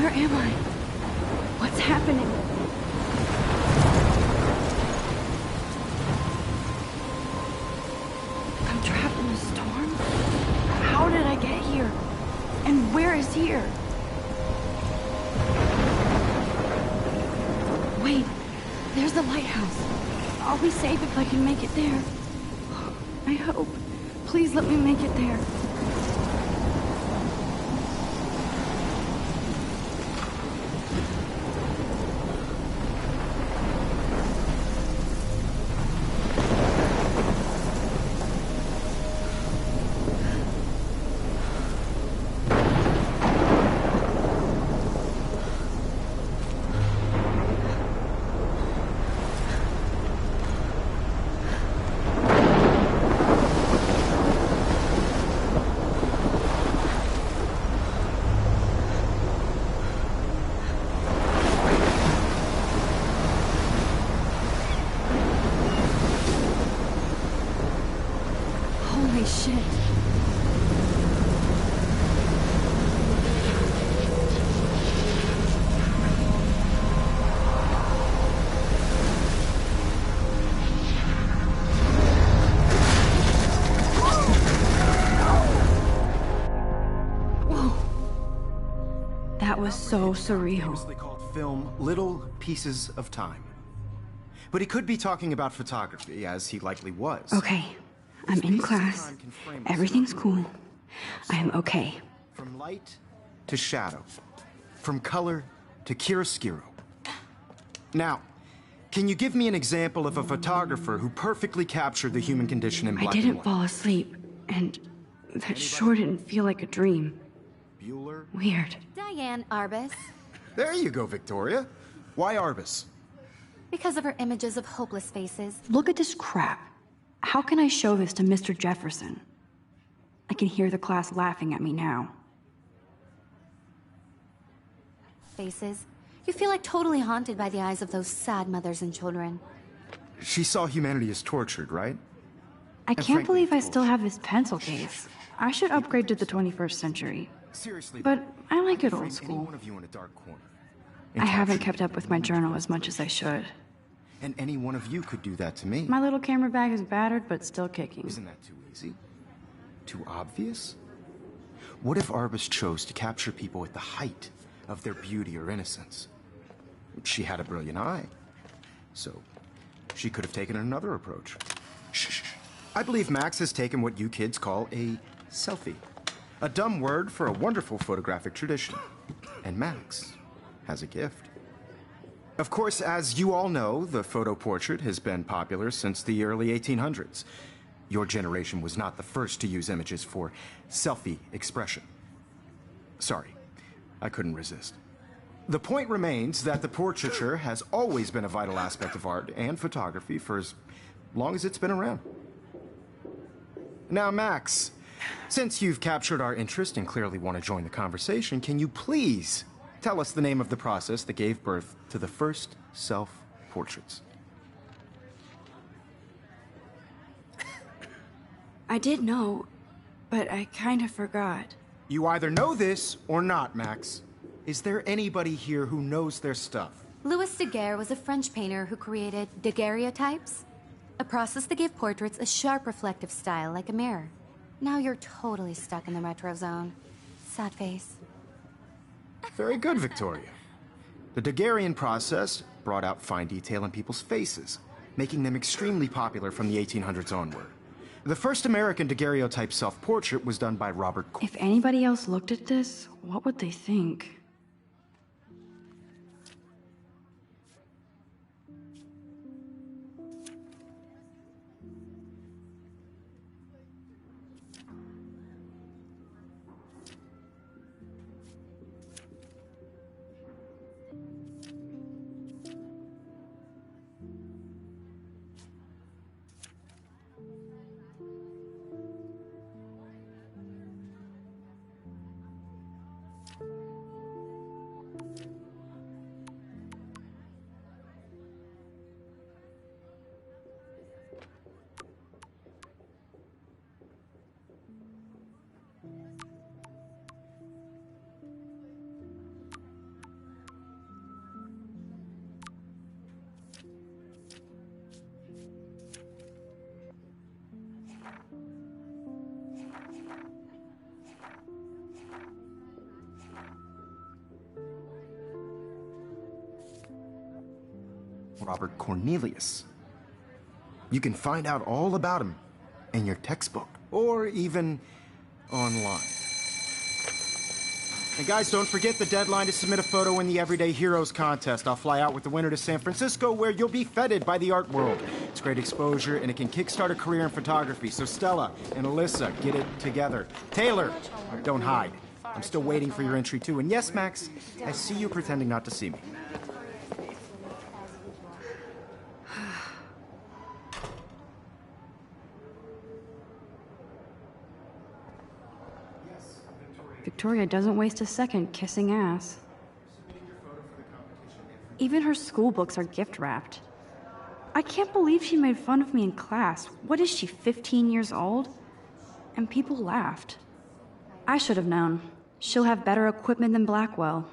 Where am I? What's happening? I'm trapped in a storm? How did I get here? And where is here? Wait, there's the lighthouse. I'll be safe if I can make it there. I hope. Please let me make it there. Holy shit. Whoa. That was so surreal. Famously called film Little Pieces of Time. But he could be talking about photography, as he likely was. Okay. I'm in class. Everything's cool. I'm okay. From light to shadow. From color to chiaroscuro. Now, can you give me an example of a photographer who perfectly captured the human condition in black I and didn't white? fall asleep, and that sure didn't feel like a dream. Bueller? Weird. Diane Arbus. There you go, Victoria. Why Arbus? Because of her images of hopeless faces. Look at this crap. How can I show this to Mr. Jefferson? I can hear the class laughing at me now. Faces. You feel like totally haunted by the eyes of those sad mothers and children. She saw humanity as tortured, right? I can't frankly, believe I it's still have this pencil case. I should upgrade to the 21st century. Seriously, But I like it frame old any school. one of you in a dark corner. I haven't kept up with my journal as much as I should. And any one of you could do that to me. My little camera bag is battered, but still kicking. Isn't that too easy? Too obvious? What if Arbus chose to capture people at the height of their beauty or innocence? She had a brilliant eye. So, she could have taken another approach. Shh. I believe Max has taken what you kids call a selfie. A dumb word for a wonderful photographic tradition. And Max has a gift. Of course, as you all know, the photo portrait has been popular since the early 1800s. Your generation was not the first to use images for selfie expression. Sorry, I couldn't resist. The point remains that the portraiture has always been a vital aspect of art and photography for as long as it's been around. Now, Max, since you've captured our interest and clearly want to join the conversation, can you please tell us the name of the process that gave birth to the first self-portraits? I did know, but I kind of forgot. You either know this or not, Max. Is there anybody here who knows their stuff? Louis Daguerre was a French painter who created daguerreotypes, a process that gave portraits a sharp reflective style like a mirror. Now you're totally stuck in the retro zone. Sad face. Very good, Victoria. The Daguerrean process brought out fine detail in people's faces, making them extremely popular from the 1800s onward. The first American daguerreotype self-portrait was done by Robert. If anybody else looked at this, what would they think? Robert Cornelius. You can find out all about him in your textbook, or even online. And guys, don't forget the deadline to submit a photo in the Everyday Heroes contest. I'll fly out with the winner to San Francisco, where you'll be feted by the art world. It's great exposure, and it can kickstart a career in photography. So Stella and Alyssa, get it together. Taylor, don't hide. I'm still waiting for your entry, too. And yes, Max, I see you pretending not to see me. Victoria doesn't waste a second kissing ass. Even her school books are gift-wrapped. I can't believe she made fun of me in class. What is she, 15 years old? And people laughed. I should have known. She'll have better equipment than Blackwell.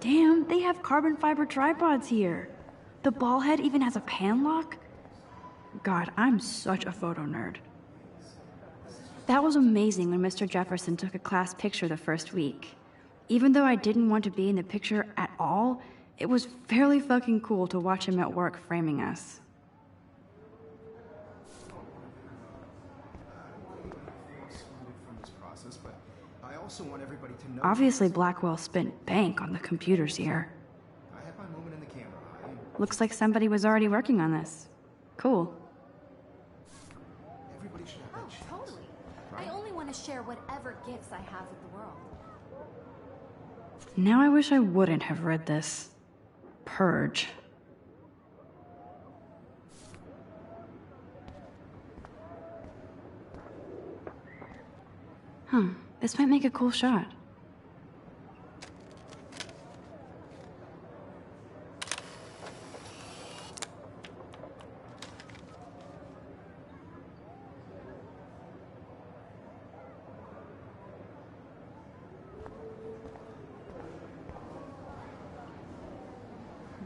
Damn, they have carbon fiber tripods here. The ball head even has a pan lock? God, I'm such a photo nerd. That was amazing when Mr. Jefferson took a class picture the first week. Even though I didn't want to be in the picture at all, it was fairly fucking cool to watch him at work framing us. Obviously, Blackwell spent bank on the computers here. Looks like somebody was already working on this. Cool. Everybody should have that chance. Totally. I only want to share whatever gifts I have with the world. Now I wish I wouldn't have read this. Purge. This might make a cool shot.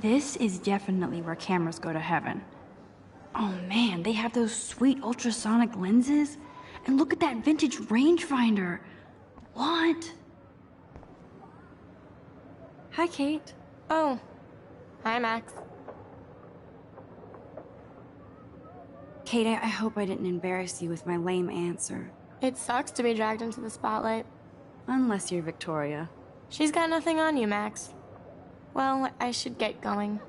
This is definitely where cameras go to heaven. Oh man, they have those sweet ultrasonic lenses. And look at that vintage rangefinder. What? Hi, Kate. Oh. Hi, Max. Kate, I hope I didn't embarrass you with my lame answer. It sucks to be dragged into the spotlight. Unless you're Victoria. She's got nothing on you, Max. Well, I should get going.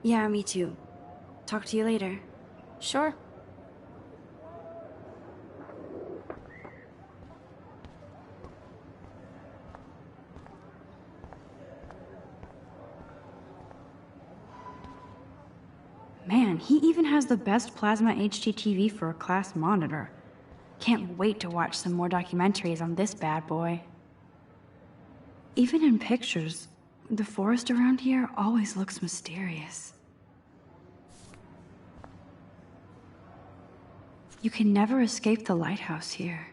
Yeah, me too. Talk to you later. Sure. Man, he even has the best plasma HDTV for a class monitor. Can't wait to watch some more documentaries on this bad boy. Even in pictures, the forest around here always looks mysterious. You can never escape the lighthouse here.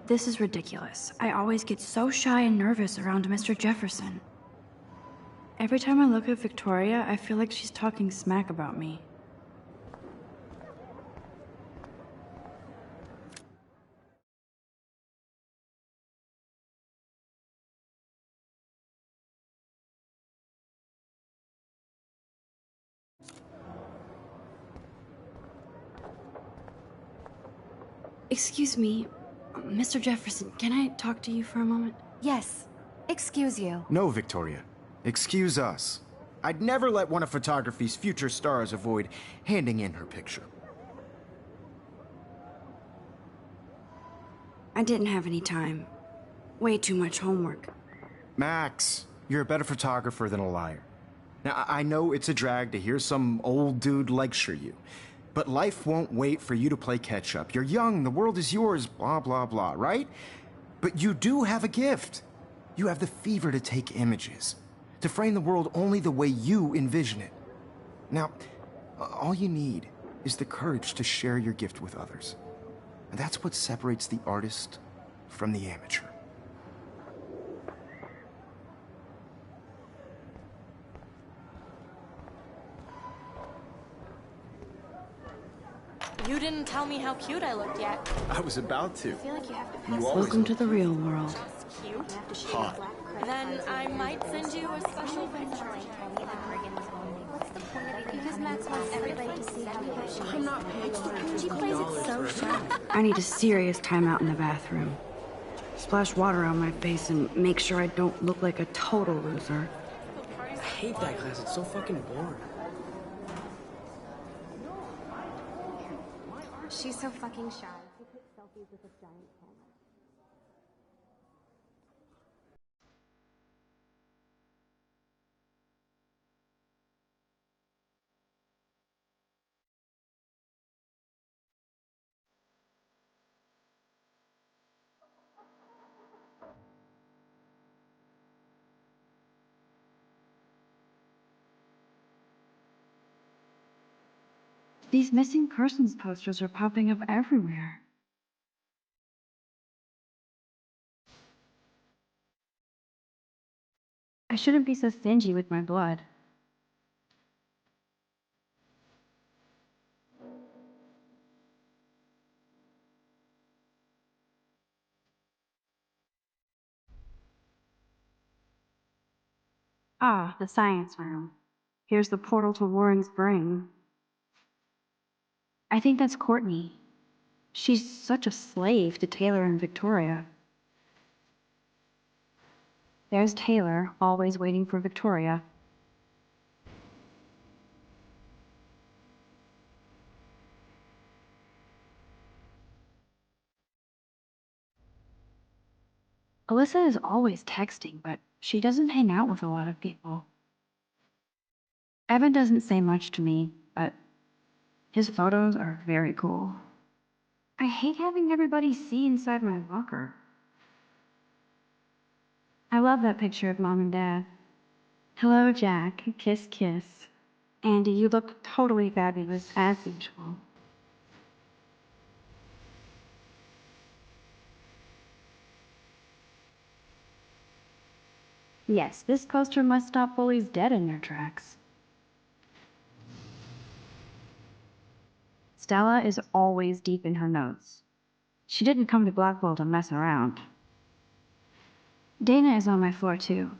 This is ridiculous. I always get so shy and nervous around Mr. Jefferson. Every time I look at Victoria, I feel like she's talking smack about me. Excuse me, Mr. Jefferson, can I talk to you for a moment? Yes. Excuse you. No, Victoria. Excuse us. I'd never let one of photography's future stars avoid handing in her picture. I didn't have any time. Way too much homework. Max, you're a better photographer than a liar. Now, I know it's a drag to hear some old dude lecture you, but life won't wait for you to play catch-up. You're young, the world is yours, blah, blah, blah, right? But you do have a gift. You have the fever to take images, to frame the world only the way you envision it. Now, all you need is the courage to share your gift with others. And that's what separates the artist from the amateur. You didn't tell me how cute I looked yet. I was about to. I feel like you have to You always Welcome to look the real world. Just cute. hot. Then I might send you a special picture. Because Max wants everybody to see how good she I'm not paying $100. She plays it so sharp. I need a serious timeout in the bathroom. Splash water on my face and make sure I don't look like a total loser. I hate that class. It's so fucking boring. She's so fucking shy. She takes selfies with a giant camera. These missing persons posters are popping up everywhere. I shouldn't be so stingy with my blood. Ah, the science room. Here's the portal to Warren's brain. I think that's Courtney. She's such a slave to Taylor and Victoria. There's Taylor, always waiting for Victoria. Alyssa is always texting, but she doesn't hang out with a lot of people. Evan doesn't say much to me, but his photos are very cool. I hate having everybody see inside my locker. I love that picture of Mom and Dad. Hello, Jack. Kiss, kiss. Andy, you look totally fabulous, as usual. Yes, this poster must stop bullies dead in their tracks. Stella is always deep in her notes. She didn't come to Blackwell to mess around. Dana is on my floor, too.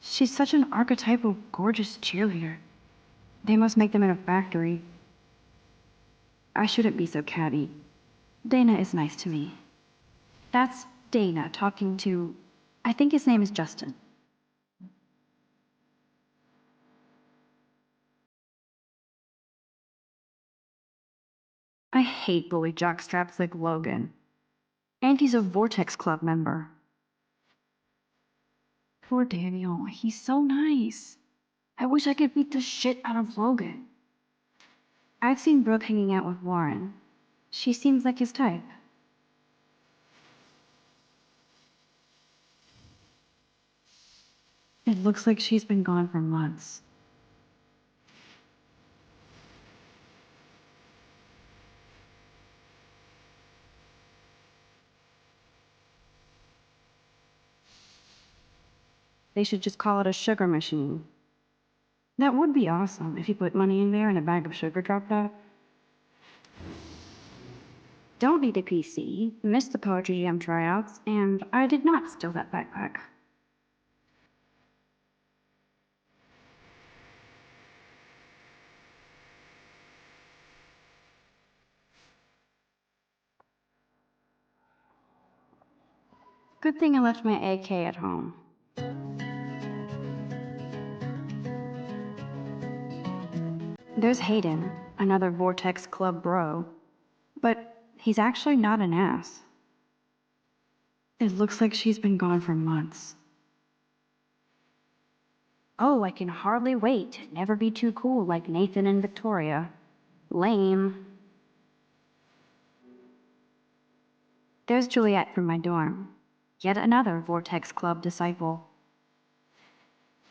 She's such an archetypal, gorgeous cheerleader. They must make them in a factory. I shouldn't be so catty. Dana is nice to me. That's Dana talking to... I think his name is Justin. I hate bully jockstraps like Logan. And he's a Vortex Club member. Poor Daniel, he's so nice. I wish I could beat the shit out of Logan. I've seen Brooke hanging out with Warren. She seems like his type. It looks like she's been gone for months. They should just call it a sugar machine. That would be awesome if you put money in there and a bag of sugar dropped out. Don't need a PC, missed the Poetry Jam tryouts, and I did not steal that backpack. Good thing I left my AK at home. There's Hayden, another Vortex Club bro. But he's actually not an ass. It looks like she's been gone for months. Oh, I can hardly wait to never be too cool like Nathan and Victoria. Lame. There's Juliet from my dorm. Yet another Vortex Club disciple.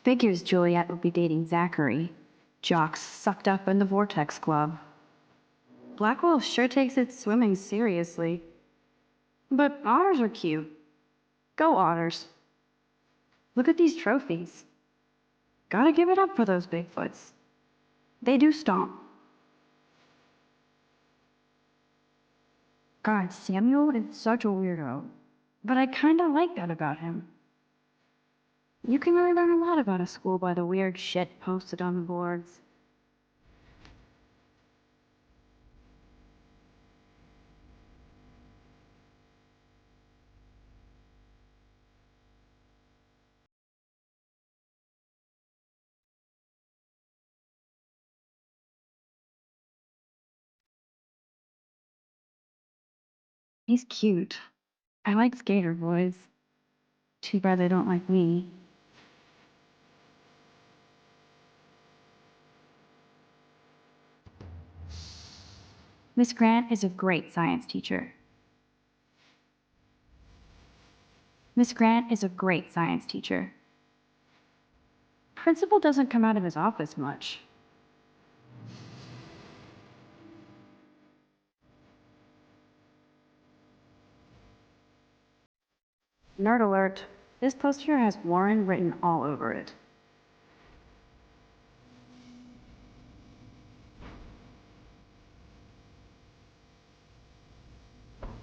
Figures Juliet would be dating Zachary. Jocks sucked up in the Vortex Club. Blackwell sure takes its swimming seriously. But otters are cute. Go otters. Look at these trophies. Gotta give it up for those Bigfoots. They do stomp. God, Samuel is such a weirdo. But I kinda like that about him. You can really learn a lot about a school by the weird shit posted on the boards. He's cute. I like skater boys. Too bad they don't like me. Miss Grant is a great science teacher. Miss Grant is a great science teacher. Principal doesn't come out of his office much. Nerd alert. This poster has Warren written all over it.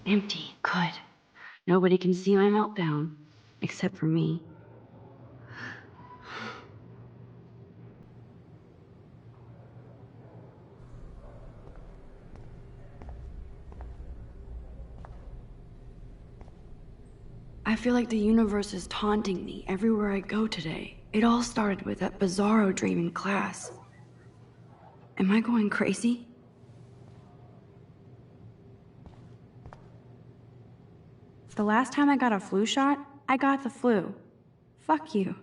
Empty. Good. Nobody can see my meltdown. Except for me. I feel like the universe is taunting me everywhere I go today. It all started with that bizarro dream in class. Am I going crazy? The last time I got a flu shot, I got the flu. Fuck you.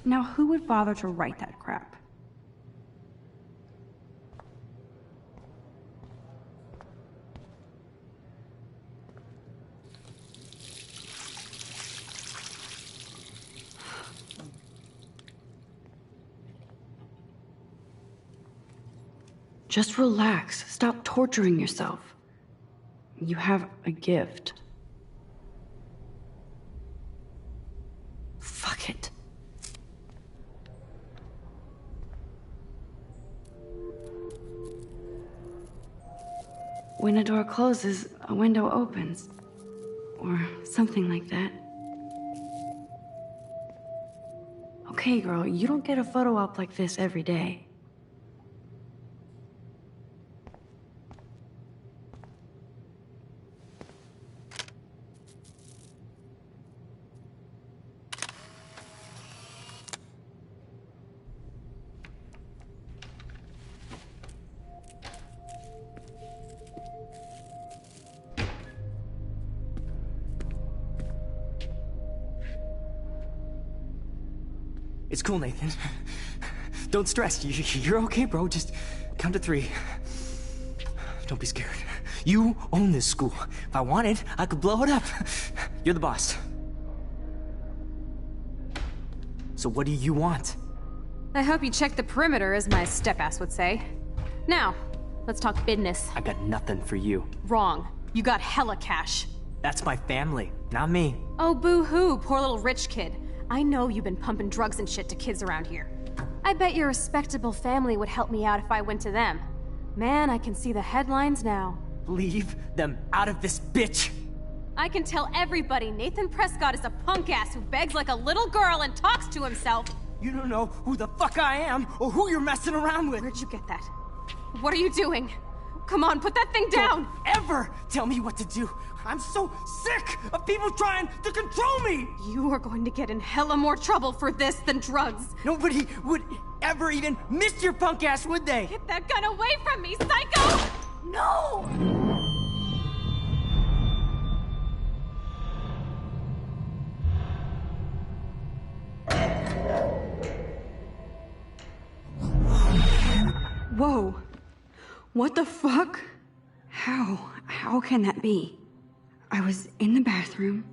Now who would bother to write that crap? Just relax. Stop torturing yourself. You have a gift. Fuck it. When a door closes, a window opens. Or something like that. Okay, girl, you don't get a photo op like this every day. It's cool, Nathan. Don't stress. You're okay, bro. Just count to 3. Don't be scared. You own this school. If I wanted, I could blow it up. You're the boss. So what do you want? I hope you checked the perimeter, as my step-ass would say. Now, let's talk business. I got nothing for you. Wrong. You got hella cash. That's my family, not me. Oh, boo-hoo, poor little rich kid. I know you've been pumping drugs and shit to kids around here. I bet your respectable family would help me out if I went to them. Man, I can see the headlines now. Leave them out of this bitch! I can tell everybody Nathan Prescott is a punk ass who begs like a little girl and talks to himself. You don't know who the fuck I am or who you're messing around with. Where'd you get that? What are you doing? Come on, put that thing down! Don't ever tell me what to do. I'm so sick of people trying to control me! You are going to get in hella more trouble for this than drugs. Nobody would ever even miss your punk ass, would they? Get that gun away from me, psycho! No! Whoa. What the fuck? How can that be? I was in the bathroom.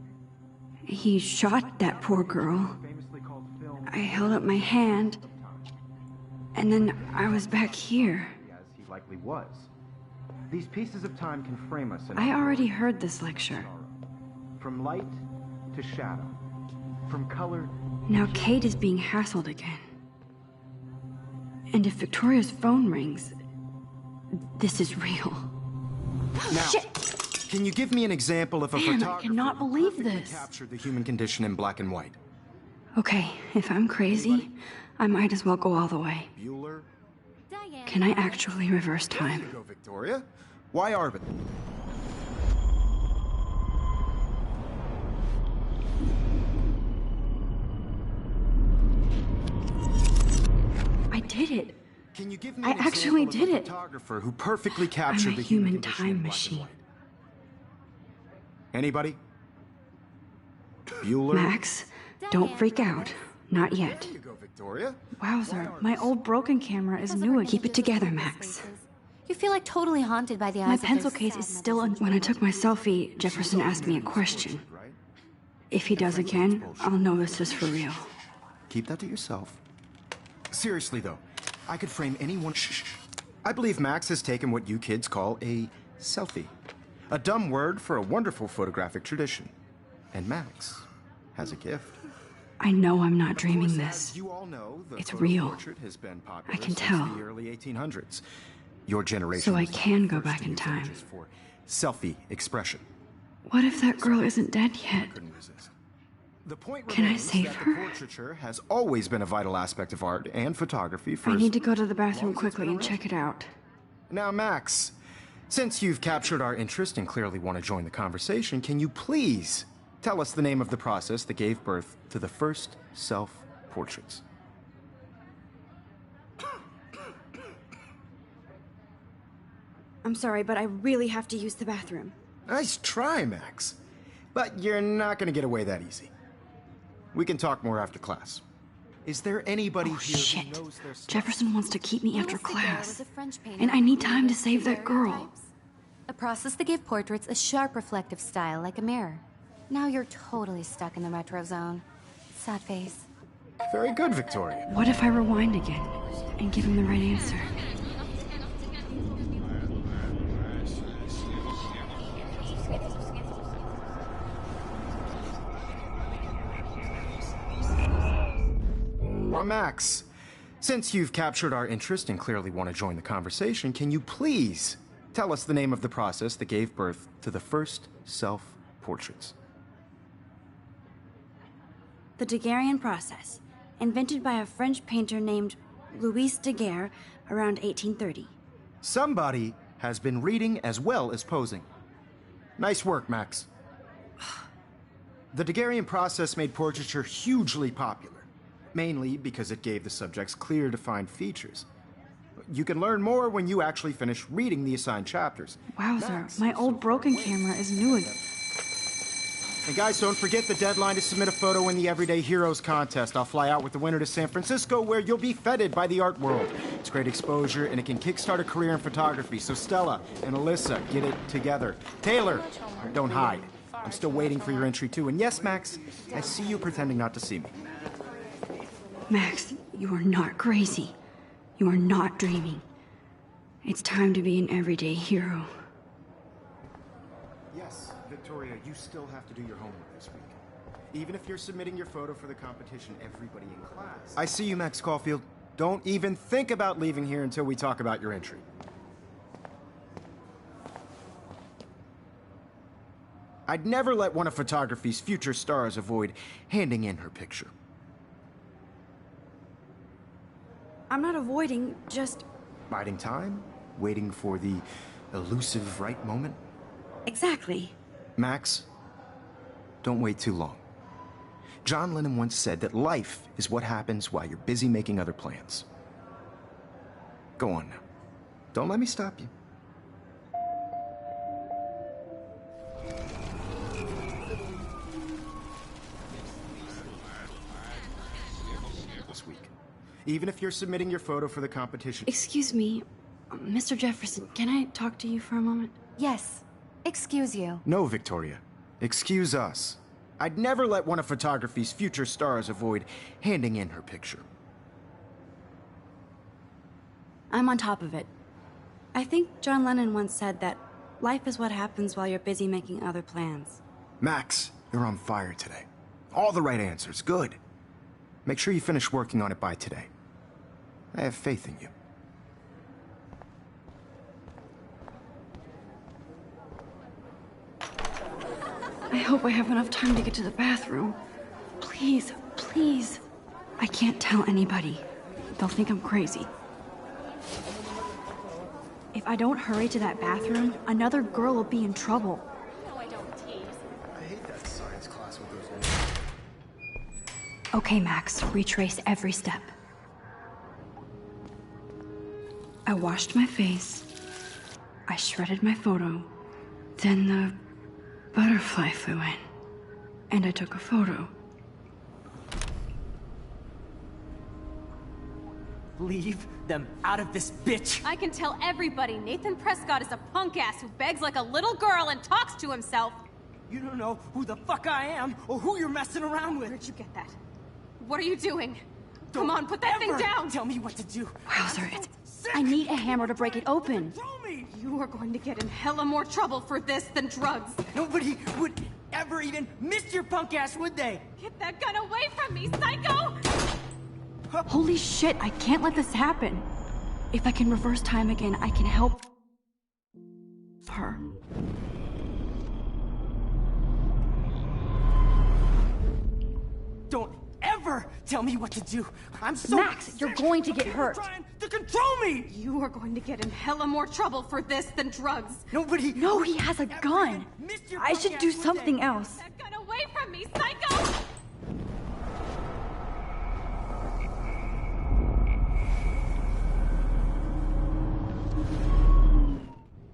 He shot that poor girl. I held up my hand. And then I was back here. As he likely was. These pieces of time can frame us in I already heard this lecture. from light to shadow, from color. Now Kate is being hassled again. And if Victoria's phone rings, this is real. Now, Shit! can you give me an example of a Man, I photographer cannot who believe perfectly this. captured the human condition in black and white? Okay, if I'm crazy, I might as well go all the way. Bueller? Diane. Can I actually reverse There you time? go, Victoria. Why Arbit? I did it. Can you give me I an actually example of did a it. photographer who perfectly I'm captured a the human condition in time black and machine. white? Anybody? Bueller? Max, don't freak out. Not yet. There you go, Victoria. Wowzer, my old broken camera is new again. Keep it together, Max. You feel like totally haunted by the eyes My of those pencil case sad is still mothers When I and took my selfie, Jefferson asked me a question. Right? If he does again, I'll know this is for real. Keep that to yourself. Seriously, though, I could frame anyone. Shh. I believe Max has taken what you kids call a selfie. A dumb word for a wonderful photographic tradition. And Max has a gift. I know I'm not Of dreaming course, this. as you all know, the It's photo real. portrait has been popular I can since tell. the early 1800s. Your generation. So I was the can go first back to in use time. images for selfie expression. What if that girl isn't dead yet? Couldn't resist. The point Can I remains save that her? The portraiture has always been a vital aspect of art and photography for I as need to go to the bathroom long as it's quickly been and check it out. Now, Max, since you've captured our interest and clearly want to join the conversation, can you please tell us the name of the process that gave birth to the first self-portraits? I'm sorry, but I really have to use the bathroom. Nice try, Max. But you're not going to get away that easy. We can talk more after class. Is there anybody Oh, here shit. who knows their stuff? Jefferson wants to keep me after Louis Daguerre class. was a French painter And I who need time to created save that girl. daguerreotypes, a process that gave portraits a sharp reflective style like a mirror. Now you're totally stuck in the retro zone. Sad face. Very good, Victoria. What if I rewind again and give him the right answer? Well, Max, since you've captured our interest and clearly want to join the conversation, can you please tell us the name of the process that gave birth to the first self-portraits? The Daguerrean process, invented by a French painter named Louis Daguerre around 1830. Somebody has been reading as well as posing. Nice work, Max. The Daguerrean process made portraiture hugely popular, mainly because it gave the subjects clear, defined features. You can learn more when you actually finish reading the assigned chapters. Wowzer, Max, my so old far broken away. camera is new again. And guys, don't forget the deadline to submit a photo in the Everyday Heroes contest. I'll fly out with the winner to San Francisco, where you'll be feted by the art world. It's great exposure, and it can kickstart a career in photography. So Stella and Alyssa, get it together. Taylor, don't hide. I'm still waiting for your entry, too. And yes, Max, I see you pretending not to see me. Max, you are not crazy. You are not dreaming. It's time to be an everyday hero. Yes, Victoria, you still have to do your homework this week. Even if you're submitting your photo for the competition, everybody in class... I see you, Max Caulfield. Don't even think about leaving here until we talk about your entry. I'd never let one of photography's future stars avoid handing in her picture. I'm not avoiding, just... Biding time? Waiting for the elusive right moment? Exactly. Max, don't wait too long. John Lennon once said that life is what happens while you're busy making other plans. Go on now. Don't let me stop you. This week. Even if you're submitting your photo for the competition. Excuse me, Mr. Jefferson, can I talk to you for a moment? Yes. Excuse you. No, Victoria. Excuse us. I'd never let one of photography's future stars avoid handing in her picture. I'm on top of it. I think John Lennon once said that life is what happens while you're busy making other plans. Max, you're on fire today. All the right answers. Good. Make sure you finish working on it by today. I have faith in you. I hope I have enough time to get to the bathroom. Please, please. I can't tell anybody. They'll think I'm crazy. If I don't hurry to that bathroom, another girl will be in trouble. No, I don't tease. I hate that science class with those names. Okay, Max, retrace every step. I washed my face. I shredded my photo. Then the butterfly flew in. And I took a photo. Leave them out of this bitch! I can tell everybody Nathan Prescott is a punk ass who begs like a little girl and talks to himself. You don't know who the fuck I am or who you're messing around with. Where'd you get that? What are you doing? Don't Come on, put that thing ever down! Tell me what to do. Wowzer, I need a hammer to break it open. Control me! You are going to get in hella more trouble for this than drugs. Nobody would ever even miss your punk ass, would they? Get that gun away from me, psycho! Holy shit, I can't let this happen. If I can reverse time again, I can help her. Don't ever tell me what to do. I'm so Max, you're going to get hurt. Trying to control me. You are going to get in hella more trouble for this than drugs. Nobody. No, he has a gun. missed your I punk should ass, do would they? something else. Get that gun away from me, psycho!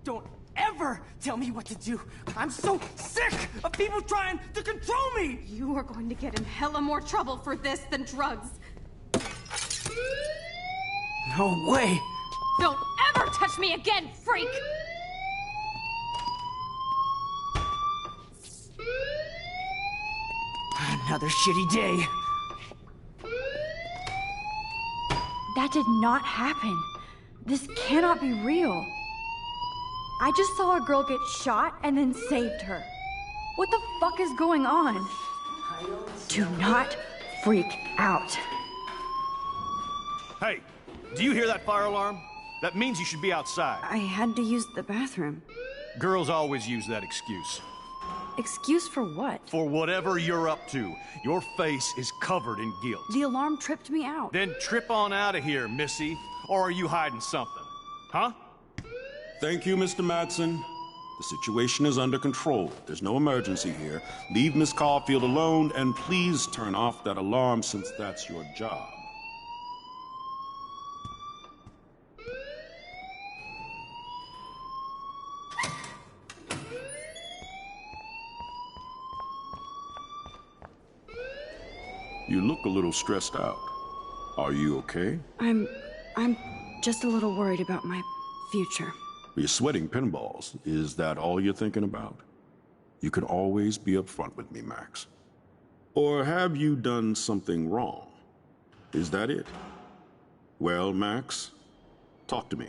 Don't ever tell me what to do. I'm so sick of people trying to control me. You are going to get in hella more trouble for this than drugs. No way. Don't ever touch me again, freak! Another shitty day. That did not happen. This cannot be real. I just saw a girl get shot and then saved her. What the fuck is going on? Do not freak out. Hey, do you hear that fire alarm? That means you should be outside. I had to use the bathroom. Girls always use that excuse. Excuse for what? For whatever you're up to, your face is covered in guilt. The alarm tripped me out. Then trip on out of here, Missy. Or are you hiding something? Huh? Thank you, Mr. Madsen. The situation is under control. There's no emergency here. Leave Miss Caulfield alone, and please turn off that alarm since that's your job. You look a little stressed out. Are you okay? I'm just a little worried about my future. You're sweating pinballs. Is that all you're thinking about? You can always be upfront with me, Max. Or have you done something wrong? Is that it? Well, Max, talk to me.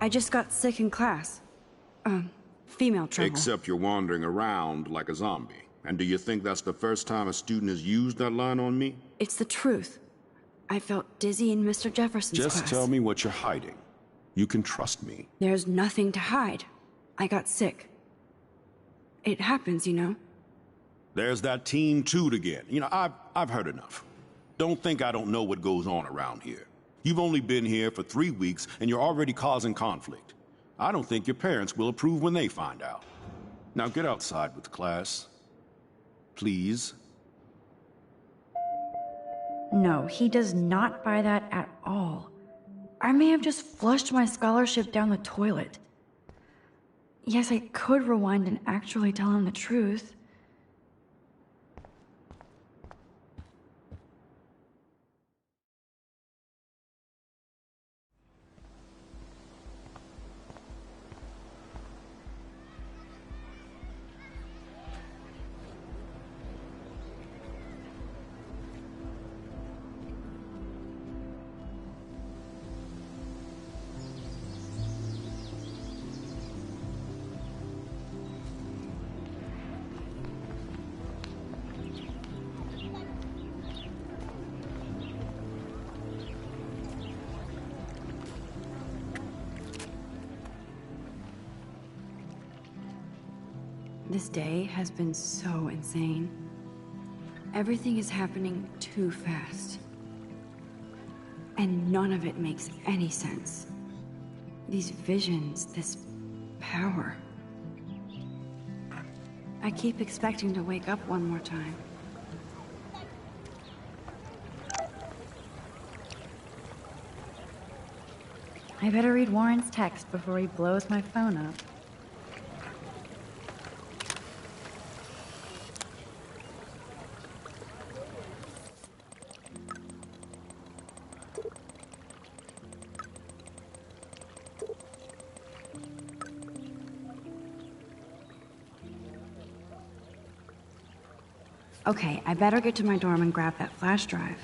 I just got sick in class. Female trouble. Except you're wandering around like a zombie. And do you think that's the first time a student has used that line on me? It's the truth. I felt dizzy in Mr. Jefferson's class. Just tell me what you're hiding. You can trust me. There's nothing to hide. I got sick. It happens, you know. There's that teen toot again. You know, I've heard enough. Don't think I don't know what goes on around here. You've only been here for 3 weeks and you're already causing conflict. I don't think your parents will approve when they find out. Now get outside with class. Please. No, he does not buy that at all. I may have just flushed my scholarship down the toilet. Yes, I could rewind and actually tell him the truth. This day has been so insane. Everything is happening too fast. And none of it makes any sense. These visions, this power. I keep expecting to wake up one more time. I better read Warren's text before he blows my phone up. Okay, I better get to my dorm and grab that flash drive.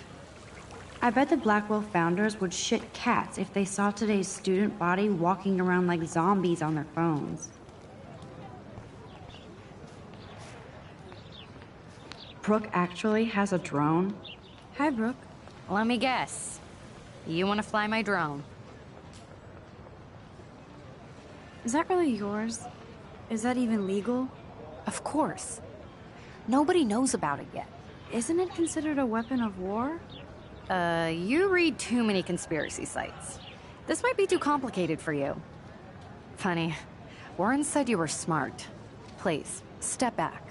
I bet the Blackwell founders would shit cats if they saw today's student body walking around like zombies on their phones. Brooke actually has a drone? Hi, Brooke. Let me guess. You want to fly my drone? Is that really yours? Is that even legal? Of course. Nobody knows about it yet. Isn't it considered a weapon of war? You read too many conspiracy sites. This might be too complicated for you. Funny. Warren said you were smart. Please, step back.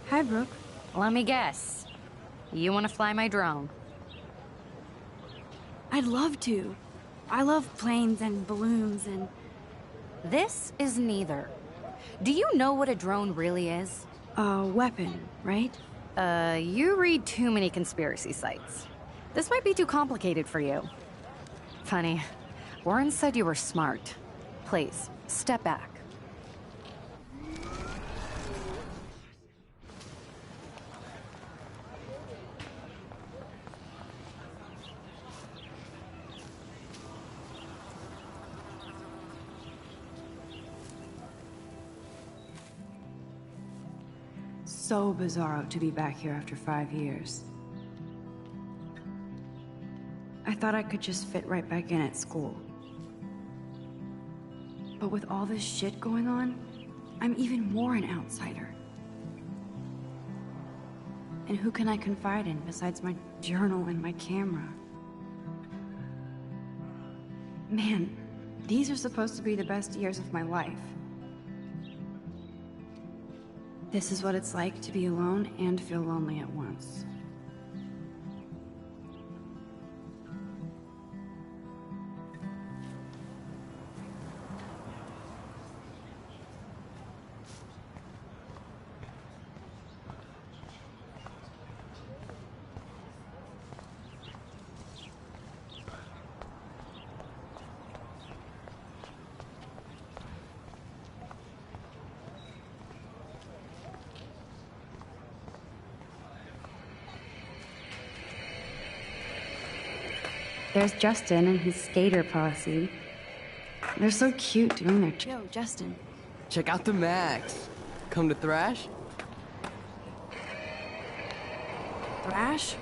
Hi, Brooke. Let me guess. You want to fly my drone? I'd love to. I love planes and balloons and... This is neither. Do you know what a drone really is? A weapon, right? You read too many conspiracy sites. This might be too complicated for you. Funny. Warren said you were smart. Please, step back. So bizarro to be back here after 5 years. I thought I could just fit right back in at school. But with all this shit going on, I'm even more an outsider. And who can I confide in besides my journal and my camera? Man, these are supposed to be the best years of my life. This is what it's like to be alone and feel lonely at once. There's Justin and his skater posse. They're so cute doing their... Yo, Justin. Check out the Max. Come to Thrash? Thrash?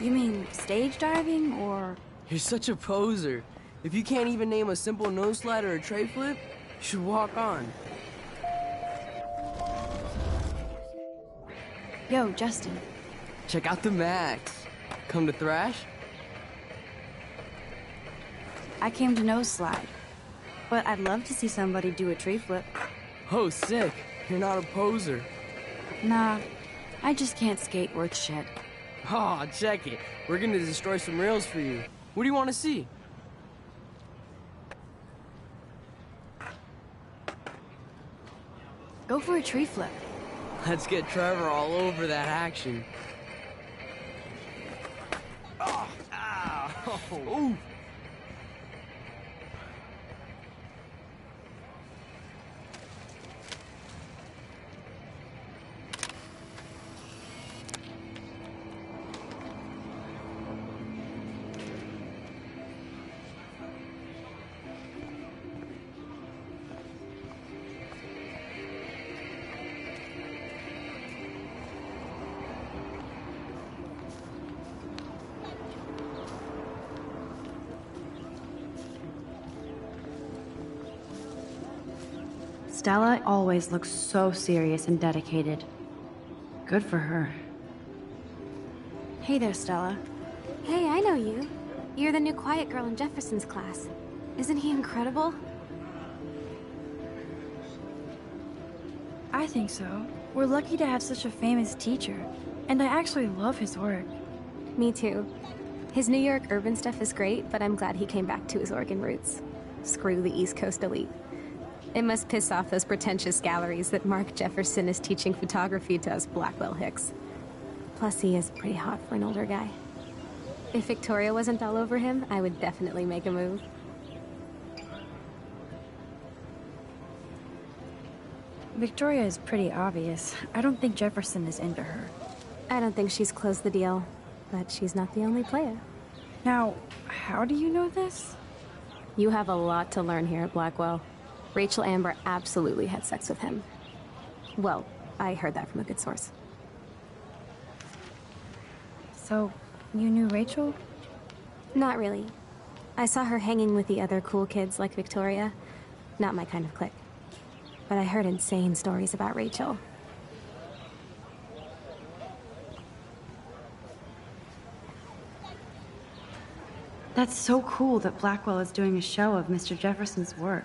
You mean stage diving, or... You're such a poser. If you can't even name a simple nose slide or a tray flip, you should walk on. Yo, Justin. Check out the Max. Come to Thrash? I came to nose slide, but I'd love to see somebody do a tree flip. Oh, sick. You're not a poser. Nah, I just can't skate worth shit. Aw, check it. We're gonna destroy some rails for you. What do you want to see? Go for a tree flip. Let's get Trevor all over that action. Oh, ow. Ooh. Stella always looks so serious and dedicated. Good for her. Hey there, Stella. Hey, I know you. You're the new quiet girl in Jefferson's class. Isn't he incredible? I think so. We're lucky to have such a famous teacher, and I actually love his work. Me too. His New York urban stuff is great, but I'm glad he came back to his Oregon roots. Screw the East Coast elite. It must piss off those pretentious galleries that Mark Jefferson is teaching photography to us Blackwell Hicks. Plus, he is pretty hot for an older guy. If Victoria wasn't all over him, I would definitely make a move. Victoria is pretty obvious. I don't think Jefferson is into her. I don't think she's closed the deal, but she's not the only player. Now, how do you know this? You have a lot to learn here at Blackwell. Rachel Amber absolutely had sex with him. Well, I heard that from a good source. So, you knew Rachel? Not really. I saw her hanging with the other cool kids like Victoria. Not my kind of clique. But I heard insane stories about Rachel. That's so cool that Blackwell is doing a show of Mr. Jefferson's work.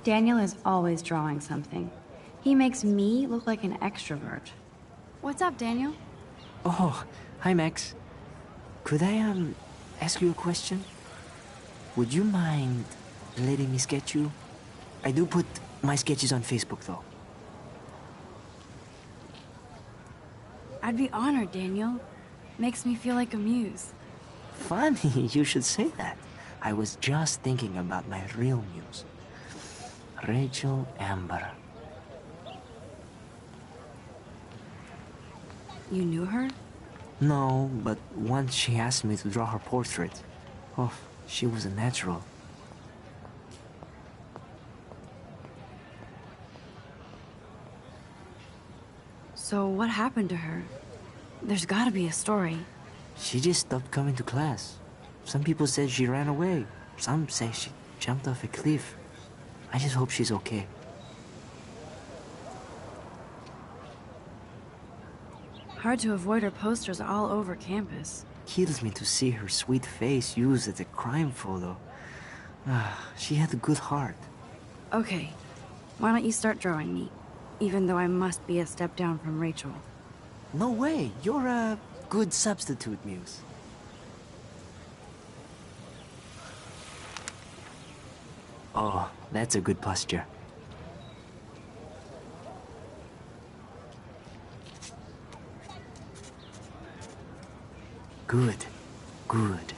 Daniel is always drawing something. He makes me look like an extrovert. What's up, Daniel? Oh, hi, Max. Could I, ask you a question? Would you mind letting me sketch you? I do put my sketches on Facebook, though. I'd be honored, Daniel. Makes me feel like a muse. Funny, you should say that. I was just thinking about my real muse. Rachel Amber. You knew her? No, but once she asked me to draw her portrait. Oh, she was a natural. So what happened to her? There's gotta be a story. She just stopped coming to class. Some people said she ran away. Some say she jumped off a cliff. I just hope she's okay. Hard to avoid her posters all over campus. Kills me to see her sweet face used as a crime photo. She had a good heart. Okay, why don't you start drawing me? Even though I must be a step down from Rachel. No way, you're a good substitute, Muse. Oh, that's a good posture. Good, good.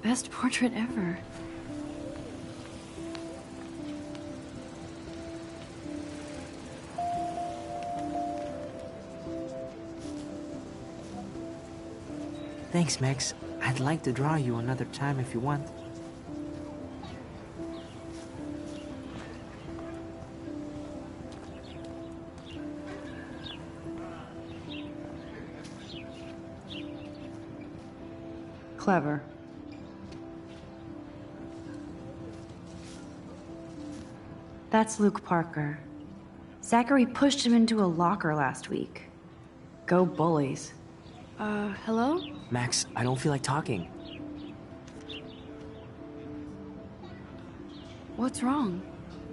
Best portrait ever. Thanks, Max. I'd like to draw you another time if you want. Clever. That's Luke Parker. Zachary pushed him into a locker last week. Go bullies. Hello? Max, I don't feel like talking. What's wrong?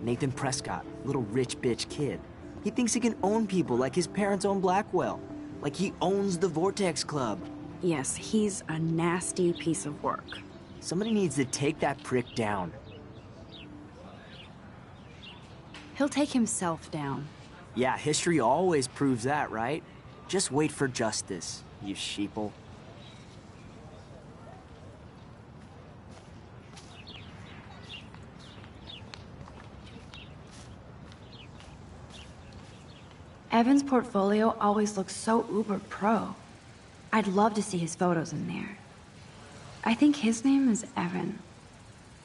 Nathan Prescott, little rich bitch kid. He thinks he can own people like his parents own Blackwell. Like he owns the Vortex Club. Yes, he's a nasty piece of work. Somebody needs to take that prick down. He'll take himself down. Yeah, history always proves that, right? Just wait for justice, you sheeple. Evan's portfolio always looks so uber pro. I'd love to see his photos in there. I think his name is Evan.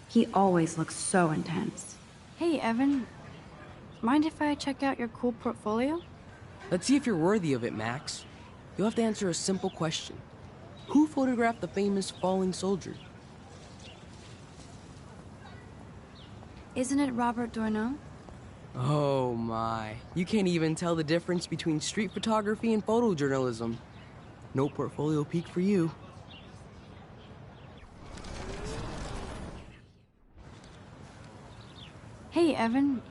He always looks so intense. Hey, Evan. Mind if I check out your cool portfolio? Let's see if you're worthy of it, Max. You'll have to answer a simple question. Who photographed the famous falling soldier? Isn't it Robert Doisneau? Oh my. You can't even tell the difference between street photography and photojournalism. No portfolio peak for you. Hey, Evan.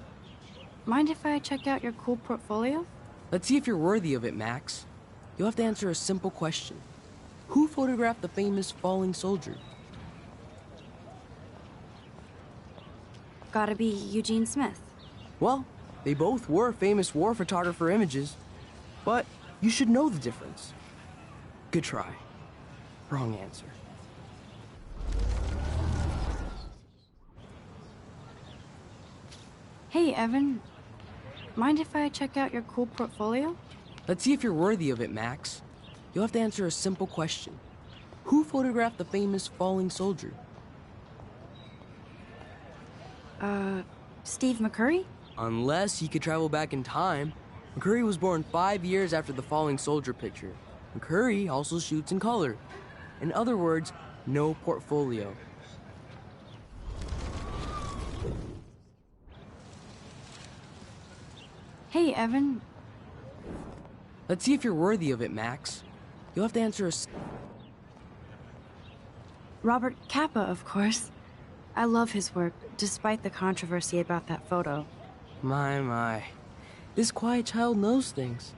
Mind if I check out your cool portfolio? Let's see if you're worthy of it, Max. You'll have to answer a simple question. Who photographed the famous falling soldier? Gotta be Eugene Smith. Well, they both were famous war photographer images, but you should know the difference. Good try. Wrong answer. Hey, Evan. Mind if I check out your cool portfolio? Let's see if you're worthy of it, Max. You'll have to answer a simple question. Who photographed the famous falling soldier? Steve McCurry? Unless you could travel back in time. McCurry was born 5 years after the falling soldier picture. McCurry also shoots in color. In other words, no portfolio. Hey, Evan. Let's see if you're worthy of it, Max. You'll have to answer a... Robert Capa, of course. I love his work, despite the controversy about that photo. My. This quiet child knows things.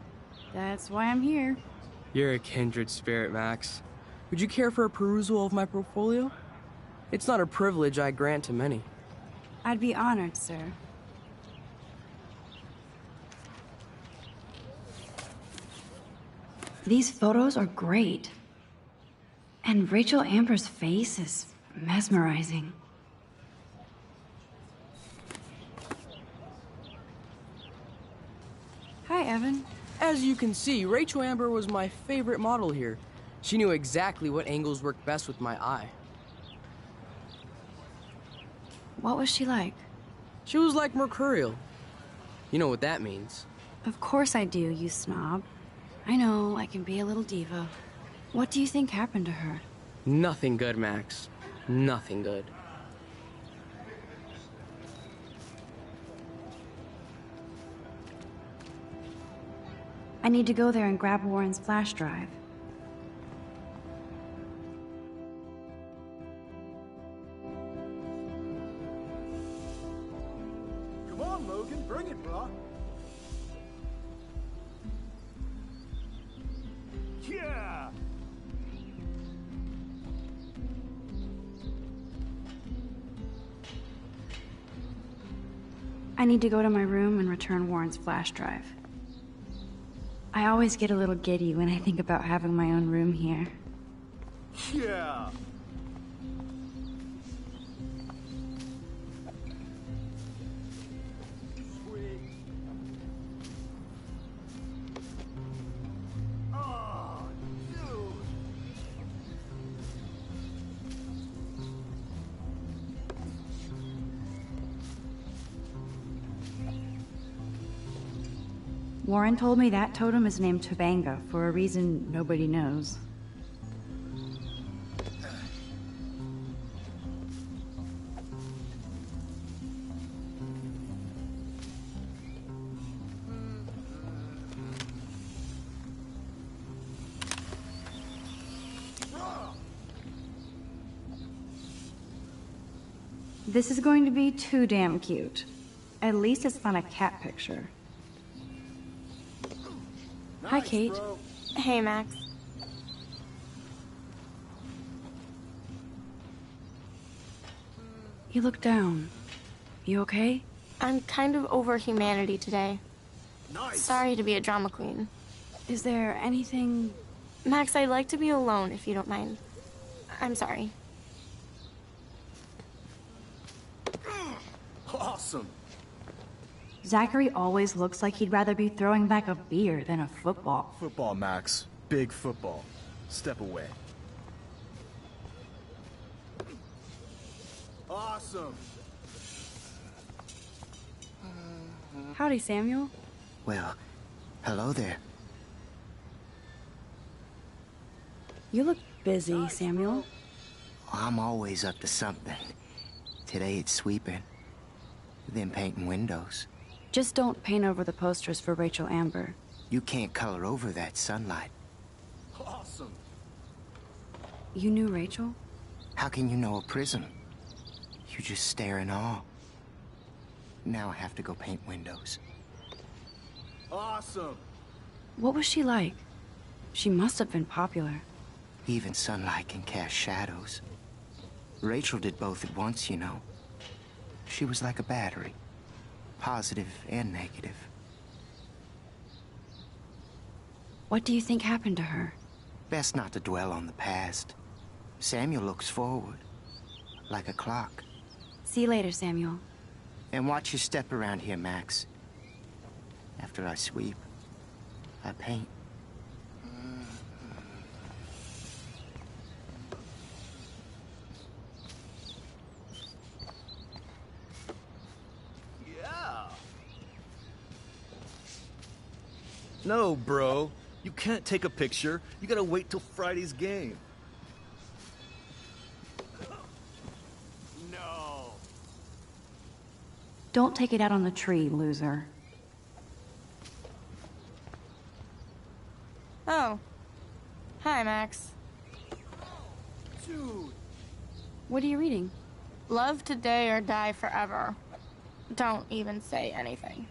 That's why I'm here. You're a kindred spirit, Max. Would you care for a perusal of my portfolio? It's not a privilege I grant to many. I'd be honored, sir. These photos are great. And Rachel Amber's face is mesmerizing. Hi, Evan. As you can see, Rachel Amber was my favorite model here. She knew exactly what angles worked best with my eye. What was she like? She was like mercurial. You know what that means. Of course I do, you snob. I know, I can be a little diva. What do you think happened to her? Nothing good, Max. Nothing good. I need to go there and grab Warren's flash drive. Come on, Logan, bring it, brah. Yeah! I need to go to my room and return Warren's flash drive. I always get a little giddy when I think about having my own room here. Yeah! Sweet. Oh, dude! Warren told me that totem is named Tobanga for a reason nobody knows. This is going to be too damn cute. At least it's not a cat picture. Hi, Kate. Bro. Hey, Max. You look down. You okay? I'm kind of over humanity today. Nice! Sorry to be a drama queen. Is there anything... Max, I'd like to be alone if you don't mind. I'm sorry. Awesome! Zachary always looks like he'd rather be throwing back a beer than a football. Football, Max. Big football. Step away. Awesome! Howdy, Samuel. Well, hello there. You look busy, Samuel. I'm always up to something. Today it's sweeping, then painting windows. Just don't paint over the posters for Rachel Amber. You can't color over that sunlight. Awesome! You knew Rachel? How can you know a prism? You just stare in awe. Now I have to go paint windows. Awesome! What was she like? She must have been popular. Even sunlight can cast shadows. Rachel did both at once, you know. She was like a battery. Positive and negative. What do you think happened to her? Best not to dwell on the past. Samuel looks forward, like a clock. See you later, Samuel. And watch your step around here, Max. After I sweep, I paint. Yeah! No, bro. You can't take a picture. You gotta wait till Friday's game. No! Don't take it out on the tree, loser. Oh. Hi, Max. Dude! What are you reading? Love today or die forever. Don't even say anything.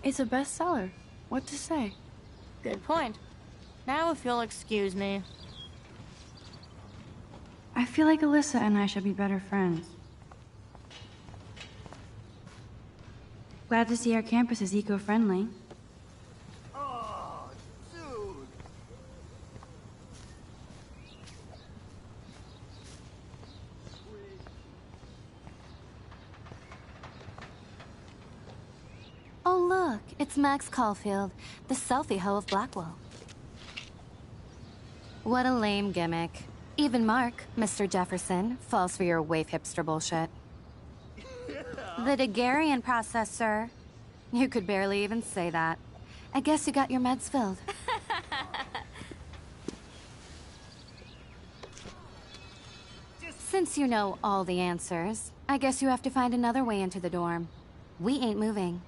It's a bestseller. What to say? Good point. Now if you'll excuse me. I feel like Alyssa and I should be better friends. Glad to see our campus is eco-friendly. Oh, dude! Oh, look, it's Max Caulfield, the selfie hoe of Blackwell. What a lame gimmick. Even Mark, Mr. Jefferson, falls for your waif hipster bullshit. The Daguerrean process, sir. You could barely even say that. I guess you got your meds filled. Since you know all the answers, I guess you have to find another way into the dorm. We ain't moving.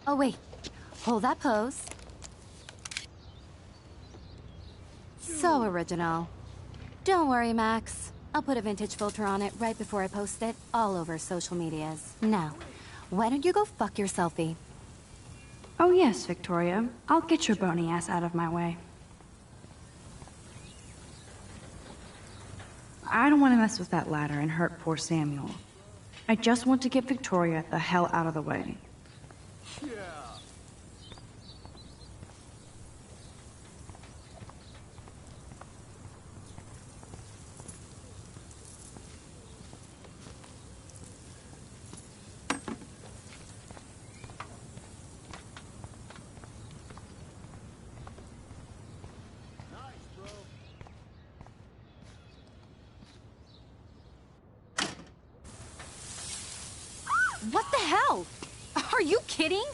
Oh, wait. Hold that pose. So original. Don't worry, Max. I'll put a vintage filter on it right before I post it all over social medias. Now, why don't you go fuck your selfie? Oh yes, Victoria. I'll get your bony ass out of my way. I don't want to mess with that ladder and hurt poor Samuel. I just want to get Victoria the hell out of the way. What the hell? Are you kidding?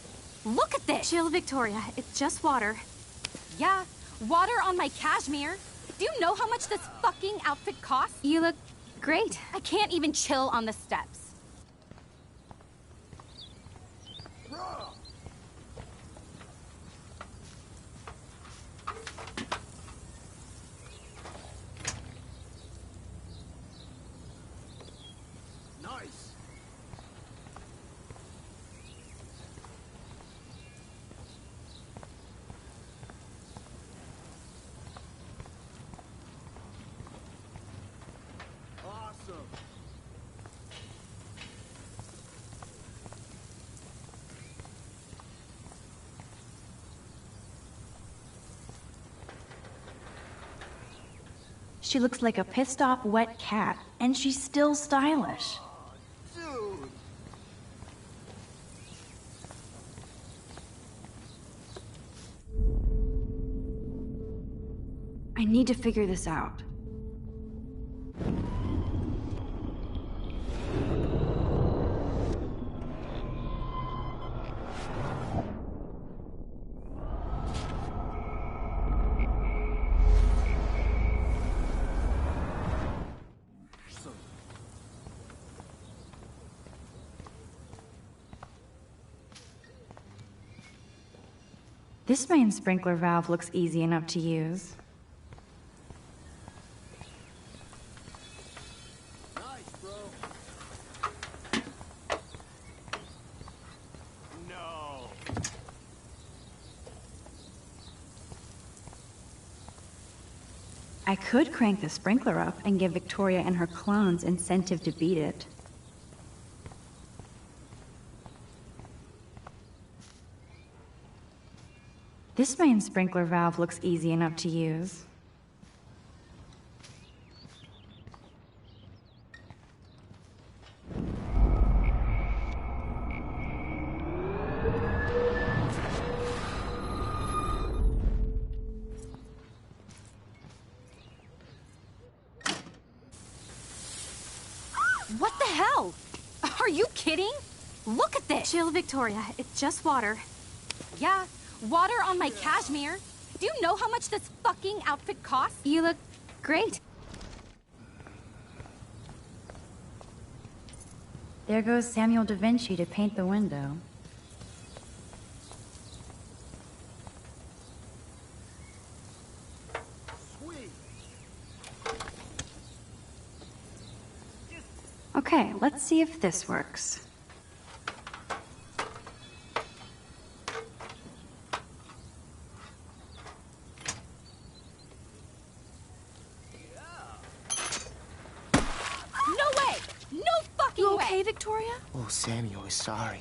Look at this! Chill, Victoria. It's just water. Yeah, water on my cashmere. Do you know how much this fucking outfit costs? You look great. I can't even chill on the steps. She looks like a pissed-off wet cat, and she's still stylish. I need to figure this out. This main sprinkler valve looks easy enough to use. No. I could crank the sprinkler up and give Victoria and her clones incentive to beat it. This main sprinkler valve looks easy enough to use. What the hell? Are you kidding? Look at this! Chill, Victoria. It's just water. Yeah, water on my cashmere. Do you know how much this fucking outfit costs? You look great. There goes Samuel da Vinci to paint the window. Okay, let's see if this works. You okay, Hey, Victoria? Oh, Samuel is sorry.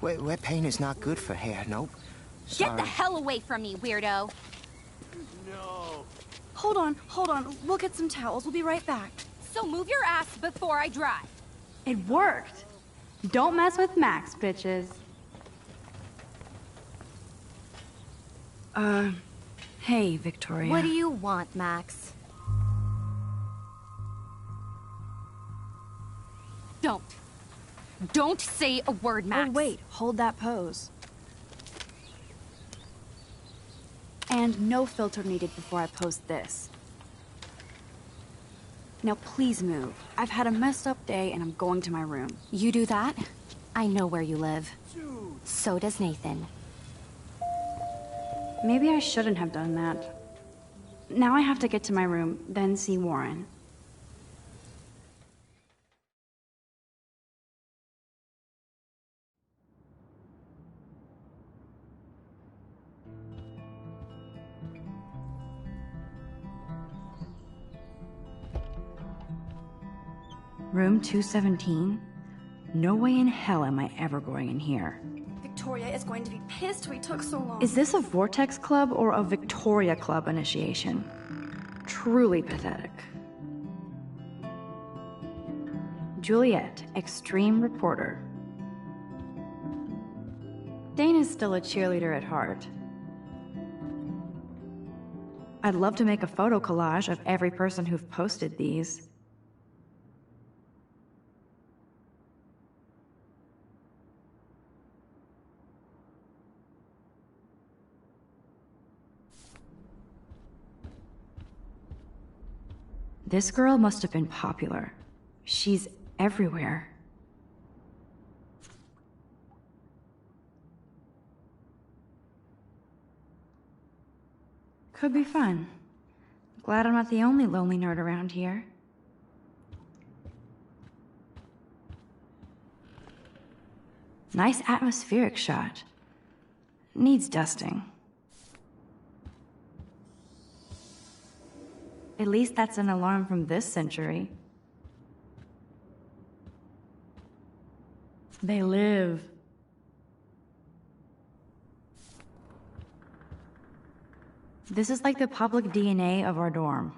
Wet paint is not good for hair, nope. Sorry. Get the hell away from me, weirdo. No. Hold on. We'll get some towels. We'll be right back. So move your ass before I dry. It worked. Don't mess with Max, bitches. Hey, Victoria. What do you want, Max? Don't. Don't say a word, Max. Oh, wait. Hold that pose. And no filter needed before I post this. Now please move. I've had a messed up day and I'm going to my room. You do that? I know where you live. So does Nathan. Maybe I shouldn't have done that. Now I have to get to my room, then see Warren. Room 217? No way in hell am I ever going in here. Victoria is going to be pissed we took so long. Is this a Vortex Club or a Victoria Club initiation? Truly pathetic. Juliet, extreme reporter. Dana's still a cheerleader at heart. I'd love to make a photo collage of every person who've posted these. This girl must have been popular. She's everywhere. Could be fun. Glad I'm not the only lonely nerd around here. Nice atmospheric shot. Needs dusting. At least that's an alarm from this century. They live. This is like the public DNA of our dorm.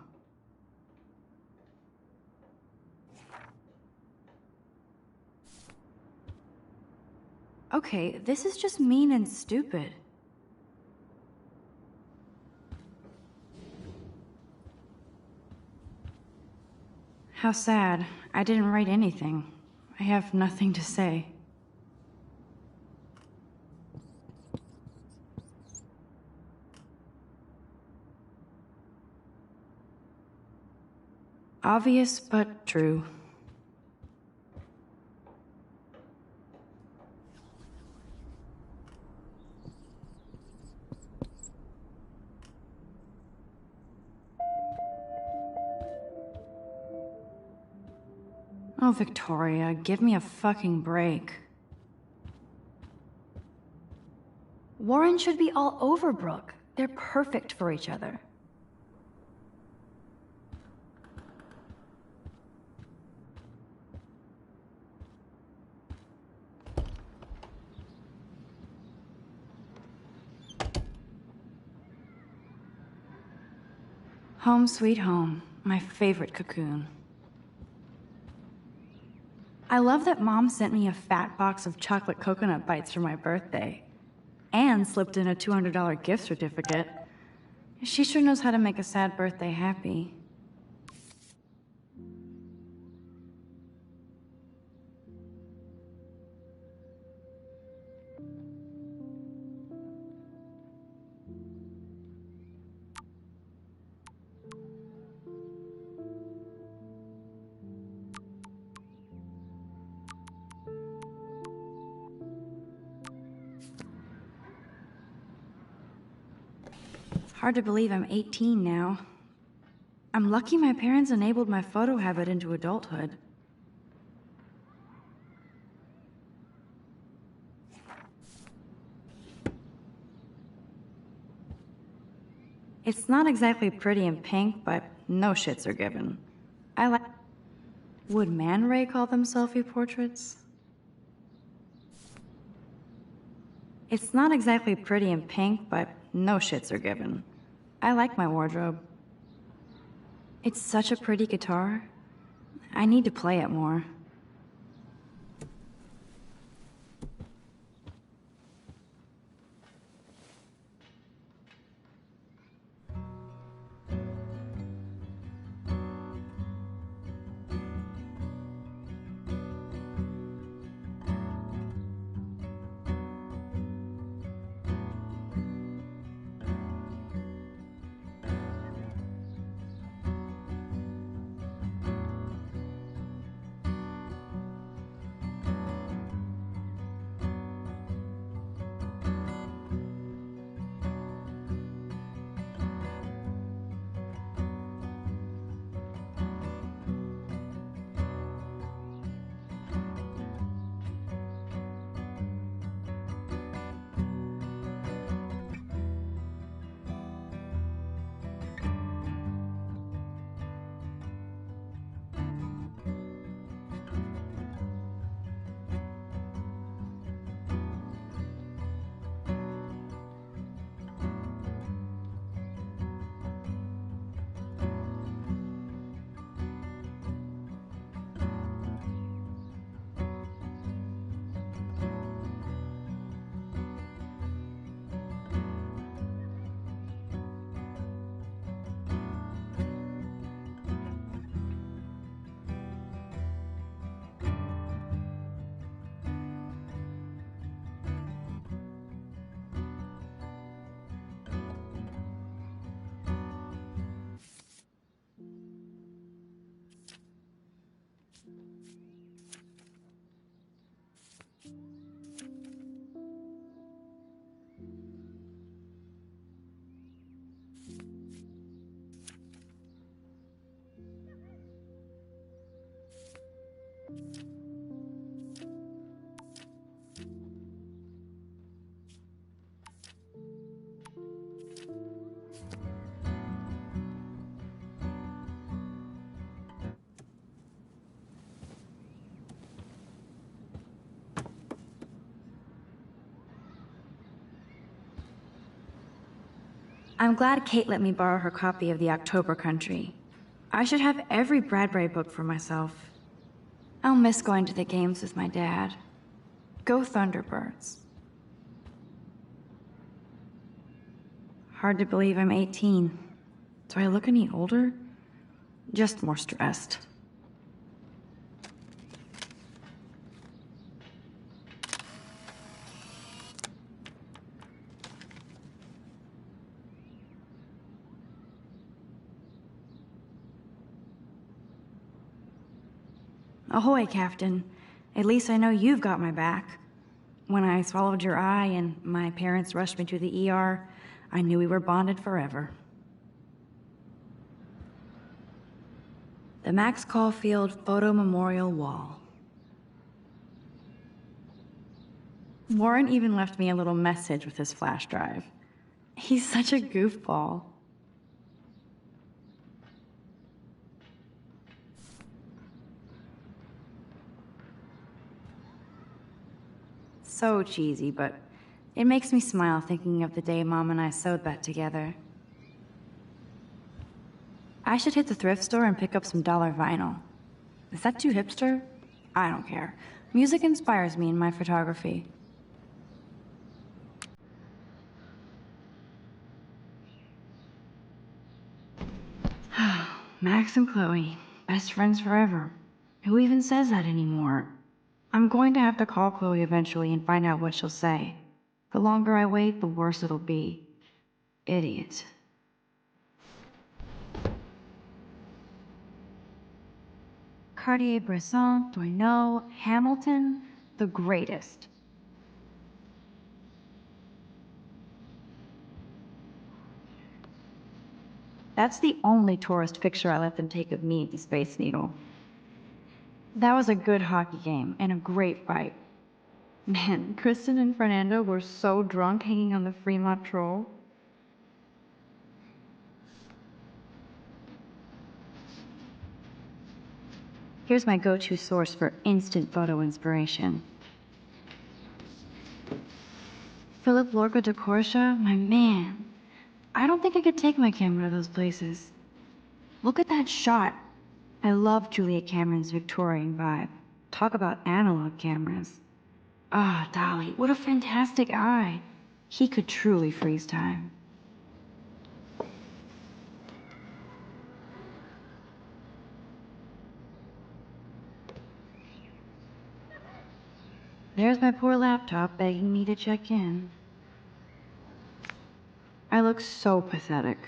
Okay, this is just mean and stupid. How sad. I didn't write anything. I have nothing to say. Obvious, but true. Oh, Victoria, give me a fucking break. Warren should be all over Brooke. They're perfect for each other. Home sweet home, my favorite cocoon. I love that Mom sent me a fat box of chocolate coconut bites for my birthday. And slipped in a $200 gift certificate. She sure knows how to make a sad birthday happy. Hard to believe I'm 18 now. I'm lucky my parents enabled my photo habit into adulthood. It's not exactly pretty and pink, but no shits are given. I like... Would Man Ray call them selfie portraits? It's not exactly pretty and pink, but no shits are given. I like my wardrobe. It's such a pretty guitar. I need to play it more. I'm glad Kate let me borrow her copy of the October Country. I should have every Bradbury book for myself. I'll miss going to the games with my dad. Go Thunderbirds. Hard to believe I'm 18. Do I look any older? Just more stressed. Ahoy, Captain. At least I know you've got my back. When I swallowed your eye and my parents rushed me to the ER, I knew we were bonded forever. The Max Caulfield Photo Memorial Wall. Warren even left me a little message with his flash drive. He's such a goofball. So cheesy, but it makes me smile thinking of the day Mom and I sewed that together. I should hit the thrift store and pick up some dollar vinyl. Is that too hipster? I don't care. Music inspires me in my photography. Max and Chloe, best friends forever. Who even says that anymore? I'm going to have to call Chloe eventually and find out what she'll say. The longer I wait, the worse it'll be. Idiot. Cartier-Bresson, Doisneau, Hamilton, the greatest. That's the only tourist picture I let them take of me at the Space Needle. That was a good hockey game and a great fight. Man, Kristen and Fernando were so drunk hanging on the Fremont Troll. Here's my go-to source for instant photo inspiration. Philip Lorca de Corsia, my man. I don't think I could take my camera to those places. Look at that shot. I love Julia Cameron's Victorian vibe. Talk about analog cameras. Ah, Dolly, what a fantastic eye. He could truly freeze time. There's my poor laptop begging me to check in. I look so pathetic.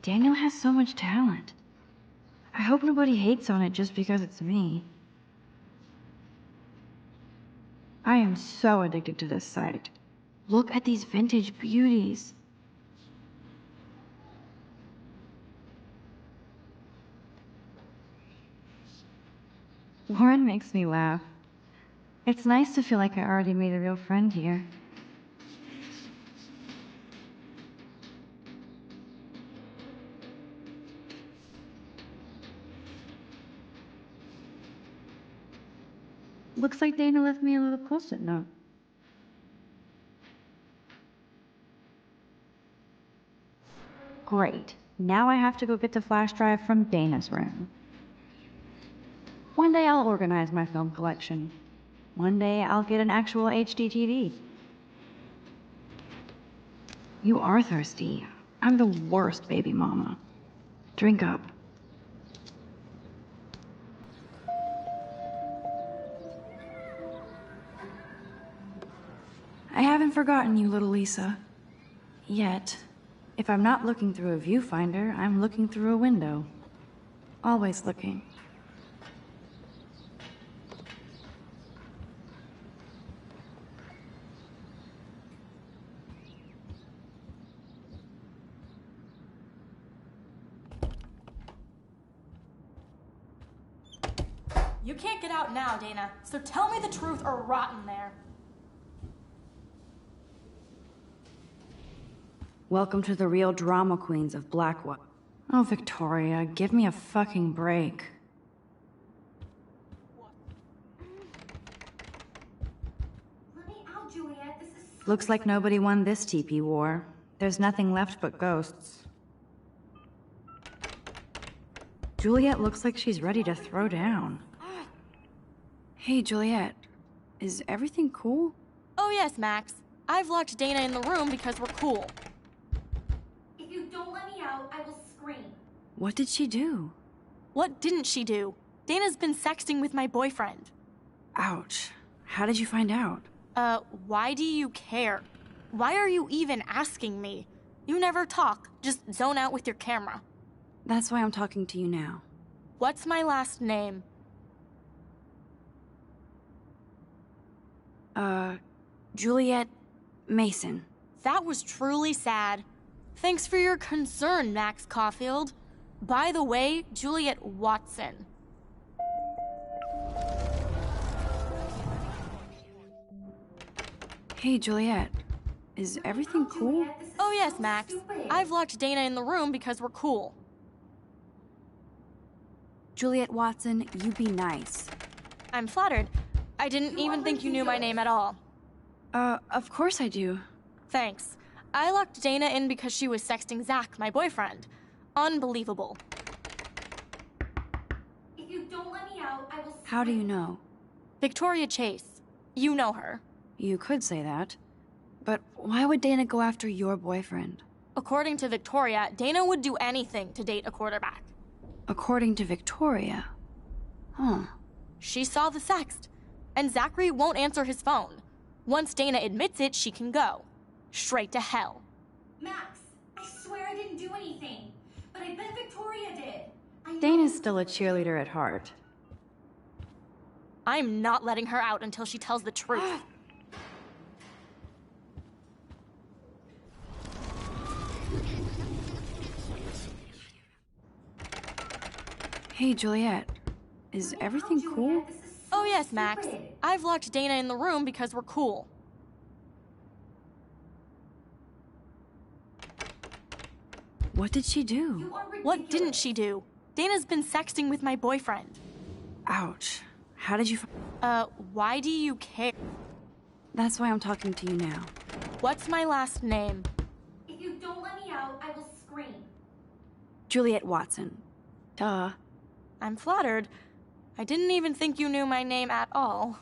Daniel has so much talent. I hope nobody hates on it just because it's me. I am so addicted to this site. Look at these vintage beauties. Warren makes me laugh. It's nice to feel like I already made a real friend here. Looks like Dana left me a little post-it note. Great. Now I have to go get the flash drive from Dana's room. One day I'll organize my film collection. One day I'll get an actual HD TV. You are thirsty. I'm the worst baby mama. Drink up. I haven't forgotten you, little Lisa. Yet. If I'm not looking through a viewfinder, I'm looking through a window. Always looking. You can't get out now, Dana, so tell me the truth or rot in there. Welcome to the real drama queens of Blackwood. Oh, Victoria, give me a fucking break. Let me out, Juliet. This is... Looks like nobody won this TP war. There's nothing left but ghosts. Juliet looks like she's ready to throw down. Hey, Juliet. Is everything cool? Oh yes, Max. I've locked Dana in the room because we're cool. If you don't let me out, I will scream. What did she do? What didn't she do? Dana's been sexting with my boyfriend. Ouch. How did you find out? Why do you care? Why are you even asking me? You never talk, just zone out with your camera. That's why I'm talking to you now. What's my last name? Juliet Mason. That was truly sad. Thanks for your concern, Max Caulfield. By the way, Juliet Watson. Hey, Juliet. Is everything cool? Oh yes, Max. I've locked Dana in the room because we're cool. Juliet Watson, you be nice. I'm flattered. I didn't even think you knew my name at all. Of course I do. Thanks. I locked Dana in because she was sexting Zach, my boyfriend. Unbelievable. If you don't let me out, I will... How do you know? Victoria Chase. You know her. You could say that. But why would Dana go after your boyfriend? According to Victoria, Dana would do anything to date a quarterback. According to Victoria? Huh. She saw the sext, and Zachary won't answer his phone. Once Dana admits it, she can go. Straight to hell. Max, I swear I didn't do anything. But I bet Victoria did. Dana's still a cheerleader at heart. I'm not letting her out until she tells the truth. Hey, Juliet. Is everything cool? Oh yes, Max. I've locked Dana in the room because we're cool. What did she do? What didn't she do? Dana's been sexting with my boyfriend. Ouch. How did you... Why do you care? That's why I'm talking to you now. What's my last name? If you don't let me out, I will scream. Juliet Watson. Duh. I'm flattered. I didn't even think you knew my name at all.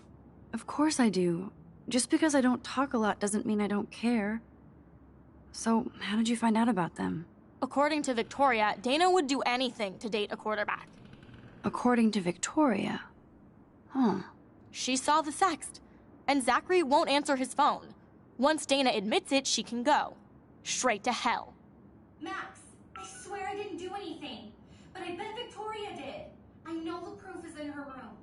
Of course I do. Just because I don't talk a lot doesn't mean I don't care. So, how did you find out about them? According to Victoria, Dana would do anything to date a quarterback. According to Victoria? Huh. She saw the sext, and Zachary won't answer his phone. Once Dana admits it, she can go. Straight to hell. Max, I swear I didn't do anything. But I bet Victoria did. I know the proof is in her room.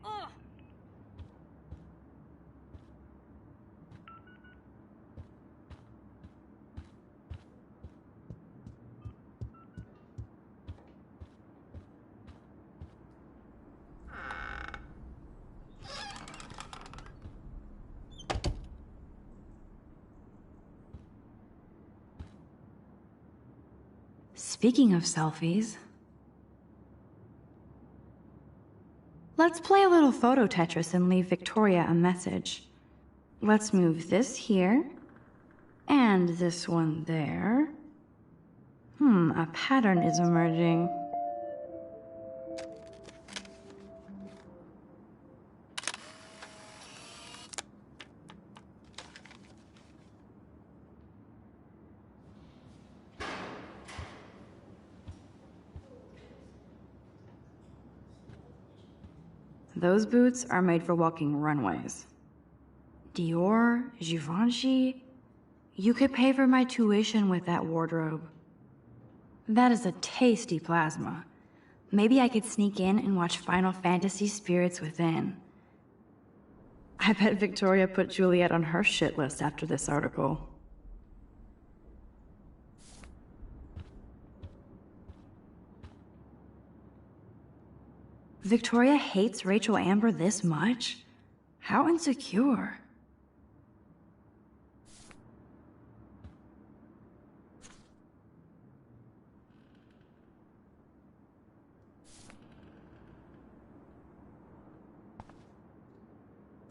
Ugh. Speaking of selfies, let's play a little photo Tetris and leave Victoria a message. Let's move this here, and this one there. A pattern is emerging. Those boots are made for walking runways. Dior, Givenchy, you could pay for my tuition with that wardrobe. That is a tasty plasma. Maybe I could sneak in and watch Final Fantasy Spirits Within. I bet Victoria put Juliet on her shit list after this article. Victoria hates Rachel Amber this much? How insecure.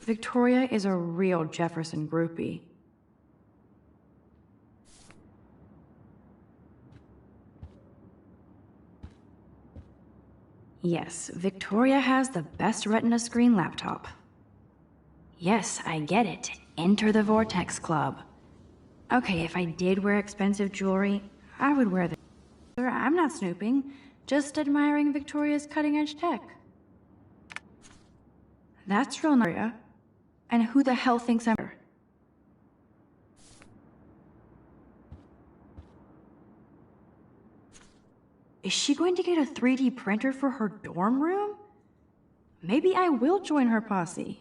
Victoria is a real Jefferson groupie. Yes, Victoria has the best Retina screen laptop. Yes, I get it. Enter the Vortex Club. Okay, if I did wear expensive jewelry, I would wear the... I'm not snooping, just admiring Victoria's cutting-edge tech. That's real Victoria. And who the hell thinks I'm... Is she going to get a 3D printer for her dorm room? Maybe I will join her posse.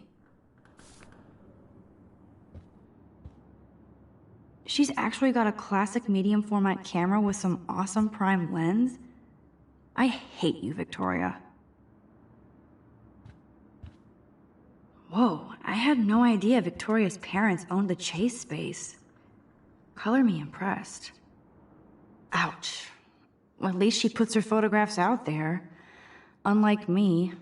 She's actually got a classic medium format camera with some awesome prime lens. I hate you, Victoria. Whoa, I had no idea Victoria's parents owned the Chase space. Color me impressed. Ouch. Well, at least she puts her photographs out there. Unlike me.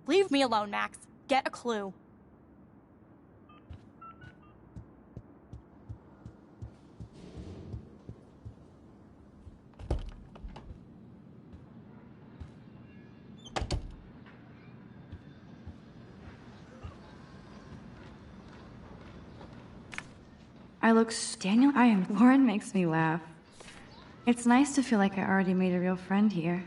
Leave me alone, Max. Get a clue. Daniel, Lauren makes me laugh. It's nice to feel like I already made a real friend here.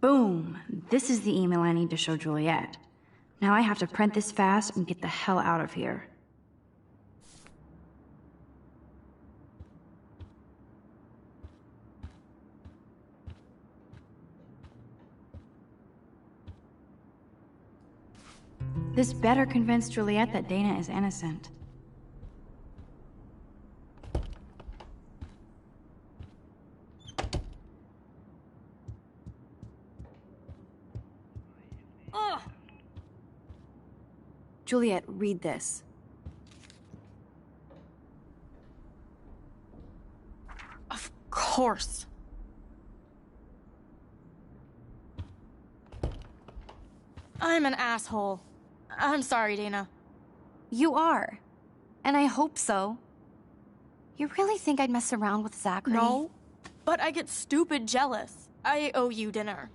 Boom! This is the email I need to show Juliet. Now I have to print this fast and get the hell out of here. This better convince Juliet that Dana is innocent. Juliet, read this. Of course. I'm an asshole. I'm sorry, Dana. You are. And I hope so. You really think I'd mess around with Zachary? No, but I get stupid jealous. I owe you dinner.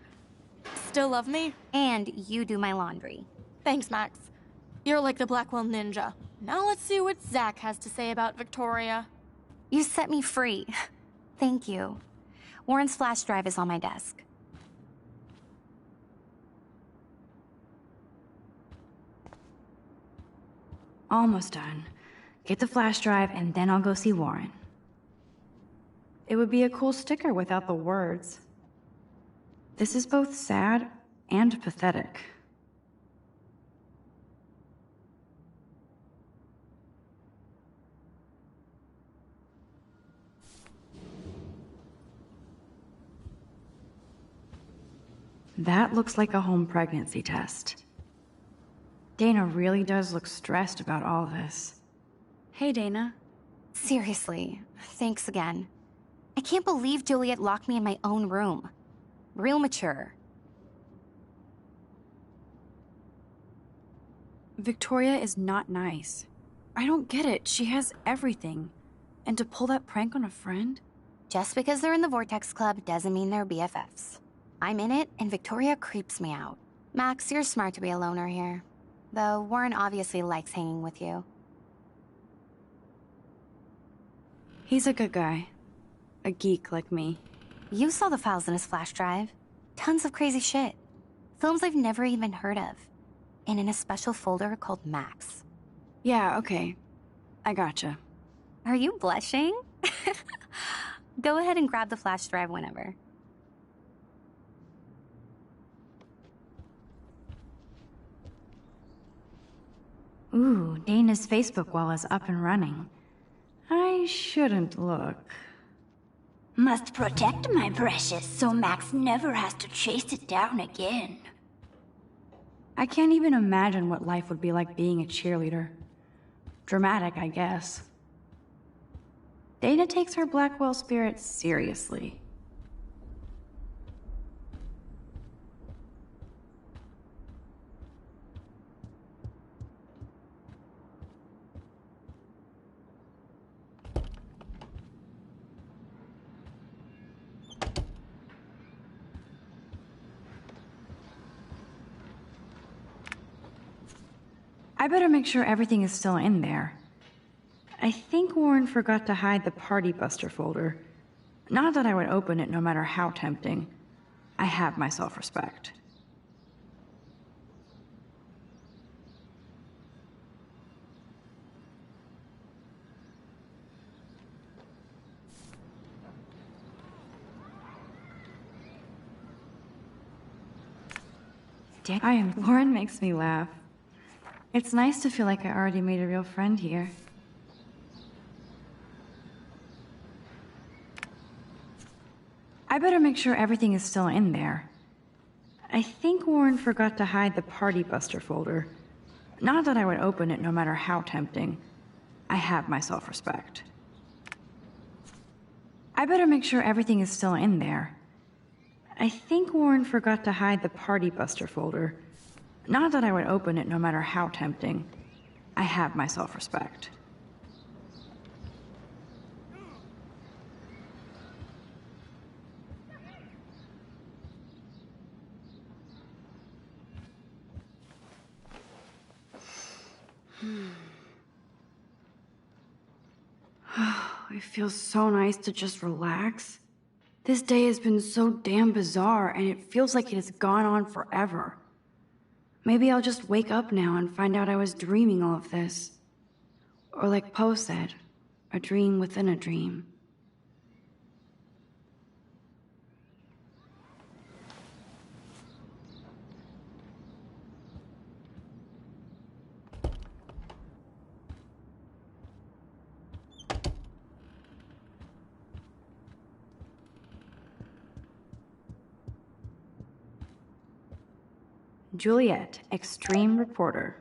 Still love me? And you do my laundry. Thanks, Max. You're like the Blackwell Ninja. Now let's see what Zach has to say about Victoria. You set me free. Thank you. Warren's flash drive is on my desk. Almost done. Get the flash drive and then I'll go see Warren. It would be a cool sticker without the words. This is both sad and pathetic. That looks like a home pregnancy test. Dana really does look stressed about all this. Hey, Dana. Seriously, thanks again. I can't believe Juliet locked me in my own room. Real mature. Victoria is not nice. I don't get it. She has everything. And to pull that prank on a friend? Just because they're in the Vortex Club doesn't mean they're BFFs. I'm in it, and Victoria creeps me out. Max, you're smart to be a loner here. Though Warren obviously likes hanging with you. He's a good guy. A geek like me. You saw the files in his flash drive. Tons of crazy shit. Films I've never even heard of. And in a special folder called Max. Yeah, okay. I gotcha. Are you blushing? Go ahead and grab the flash drive whenever. Ooh, Dana's Facebook wall is up and running. I shouldn't look. Must protect my precious so Max never has to chase it down again. I can't even imagine what life would be like being a cheerleader. Dramatic, I guess. Dana takes her Blackwell spirit seriously. I better make sure everything is still in there. I think Warren forgot to hide the Party Buster folder. Not that I would open it no matter how tempting. I have my self-respect. Warren makes me laugh. It's nice to feel like I already made a real friend here. I better make sure everything is still in there. I think Warren forgot to hide the Party Buster folder. Not that I would open it no matter how tempting. I have my self-respect. I better make sure everything is still in there. I think Warren forgot to hide the Party Buster folder. Not that I would open it no matter how tempting. I have my self-respect. It feels so nice to just relax. This day has been so damn bizarre, and it feels like it has gone on forever. Maybe I'll just wake up now and find out I was dreaming all of this. Or like Poe said, a dream within a dream. Juliet, Extreme Reporter.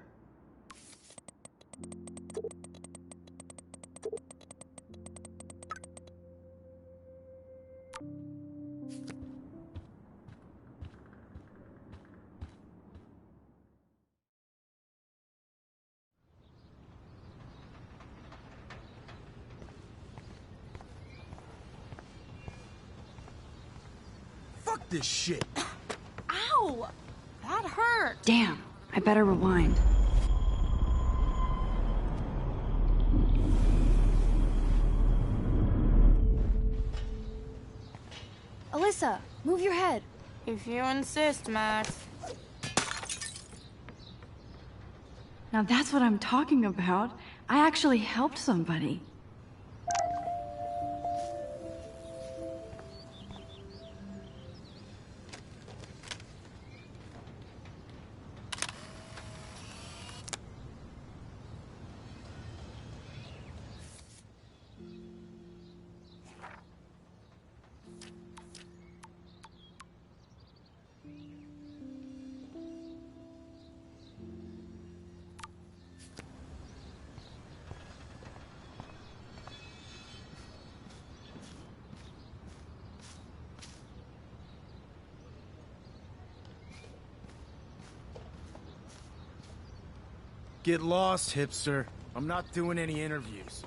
Fuck this shit! Ow! That hurt! Damn, I better rewind. Alyssa, move your head. If you insist, Max. Now that's what I'm talking about. I actually helped somebody. Get lost, hipster. I'm not doing any interviews.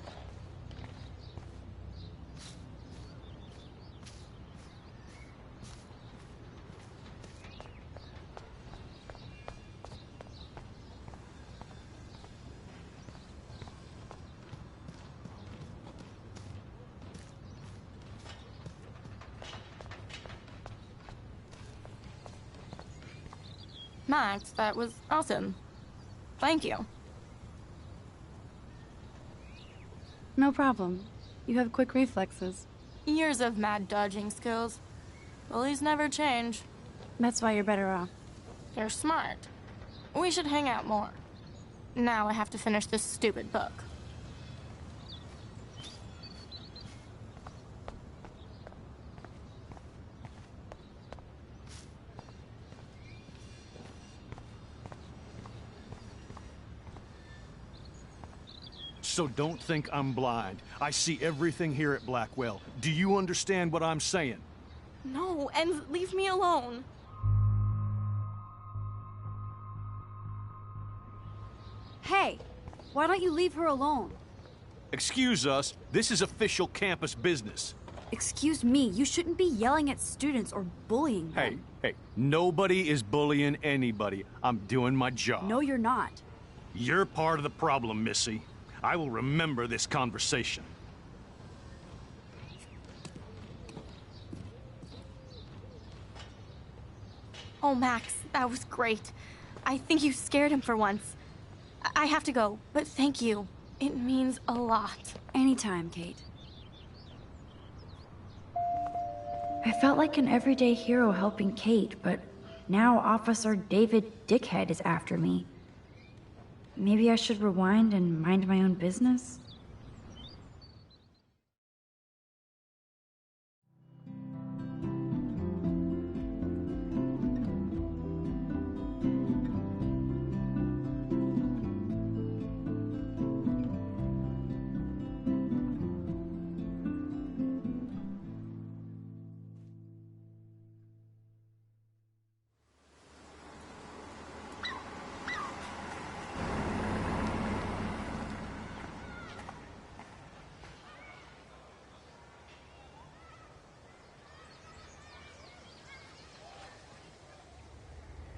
Max, that was awesome. Thank you. No problem. You have quick reflexes. Years of mad dodging skills. Bullies never change. That's why you're better off. You're smart. We should hang out more. Now I have to finish this stupid book. So don't think I'm blind. I see everything here at Blackwell. Do you understand what I'm saying? No, and leave me alone. Hey, why don't you leave her alone? Excuse us, this is official campus business. Excuse me, you shouldn't be yelling at students or bullying them. Hey, nobody is bullying anybody. I'm doing my job. No, you're not. You're part of the problem, Missy. I will remember this conversation. Oh, Max, that was great. I think you scared him for once. I have to go, but thank you. It means a lot. Anytime, Kate. I felt like an everyday hero helping Kate, but now Officer David Dickhead is after me. Maybe I should rewind and mind my own business?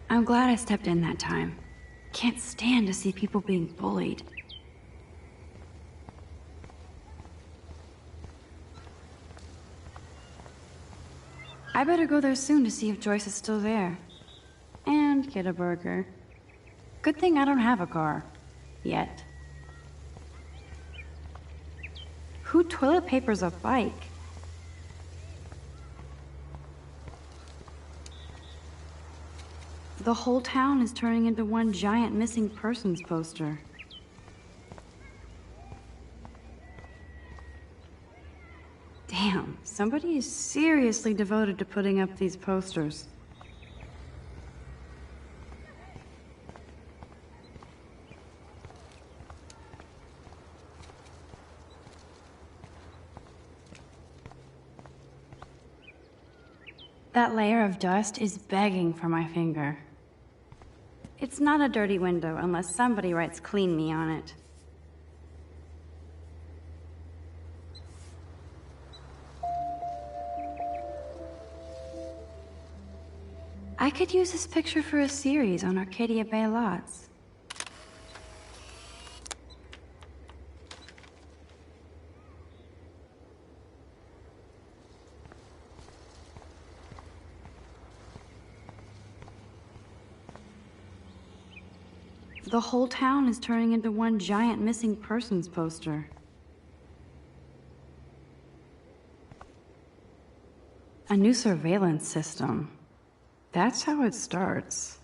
I'm glad I stepped in that time. Can't stand to see people being bullied. I better go there soon to see if Joyce is still there. And get a burger. Good thing I don't have a car. Yet. Who toilet papers a bike? The whole town is turning into one giant missing persons poster. Damn, somebody is seriously devoted to putting up these posters. That layer of dust is begging for my finger. It's not a dirty window unless somebody writes "clean me" on it. I could use this picture for a series on Arcadia Bay lots. The whole town is turning into one giant missing persons poster. A new surveillance system. That's how it starts.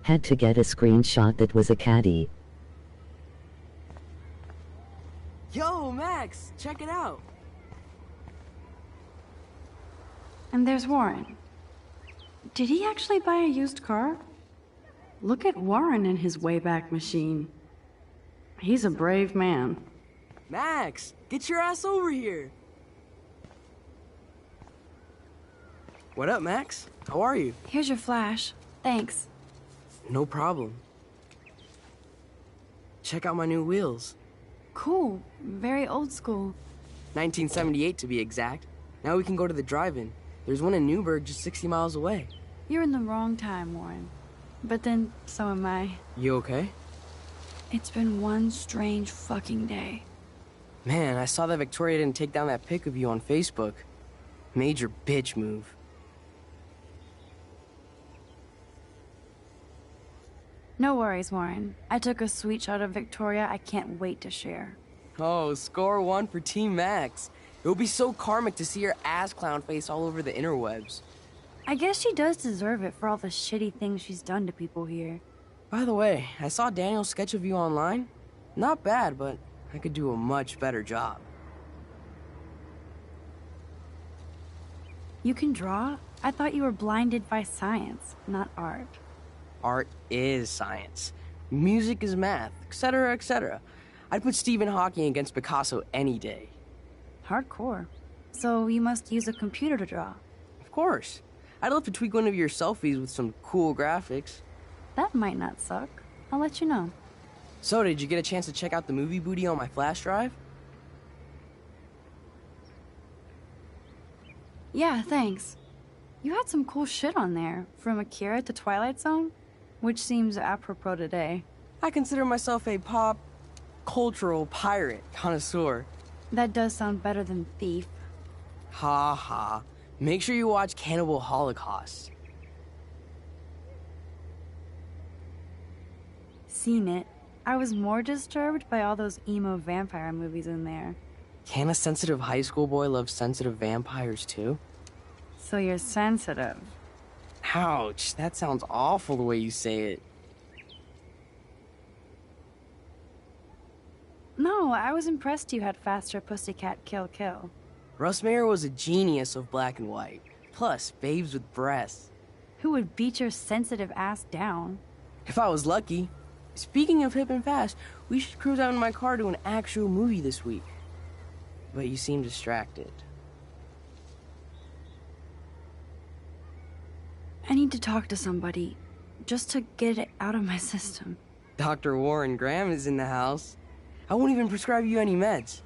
Had to get a screenshot that was a caddy. Yo, Max, check it out. And there's Warren. Did he actually buy a used car? Look at Warren and his Wayback Machine. He's a brave man. Max, get your ass over here. What up, Max? How are you? Here's your flash. Thanks. No problem. Check out my new wheels. Cool. Very old school. 1978 to be exact. Now we can go to the drive-in. There's one in Newburgh just 60 miles away. You're in the wrong time, Warren. But then, so am I. You okay? It's been one strange fucking day. Man, I saw that Victoria didn't take down that pic of you on Facebook. Major bitch move. No worries, Warren. I took a sweet shot of Victoria I can't wait to share. Oh, score one for Team Max. It would be so karmic to see her ass clown face all over the interwebs. I guess she does deserve it for all the shitty things she's done to people here. By the way, I saw Daniel's sketch of you online. Not bad, but I could do a much better job. You can draw? I thought you were blinded by science, not art. Art is science. Music is math, etc., etc. I'd put Stephen Hawking against Picasso any day. Hardcore. So you must use a computer to draw. Of course. I'd love to tweak one of your selfies with some cool graphics. That might not suck. I'll let you know. So, did you get a chance to check out the movie booty on my flash drive? Yeah, thanks. You had some cool shit on there, from Akira to Twilight Zone, which seems apropos today. I consider myself a pop cultural pirate connoisseur. That does sound better than thief. Ha ha. Make sure you watch Cannibal Holocaust. Seen it. I was more disturbed by all those emo vampire movies in there. Can a sensitive high school boy love sensitive vampires too? So you're sensitive. Ouch, that sounds awful the way you say it. No, I was impressed you had faster Pussycat Kill Kill. Russ Meyer was a genius of black and white. Plus, babes with breasts. Who would beat your sensitive ass down? If I was lucky. Speaking of hip and fast, we should cruise out in my car to an actual movie this week. But you seem distracted. I need to talk to somebody, just to get it out of my system. Dr. Warren Graham is in the house. I won't even prescribe you any meds.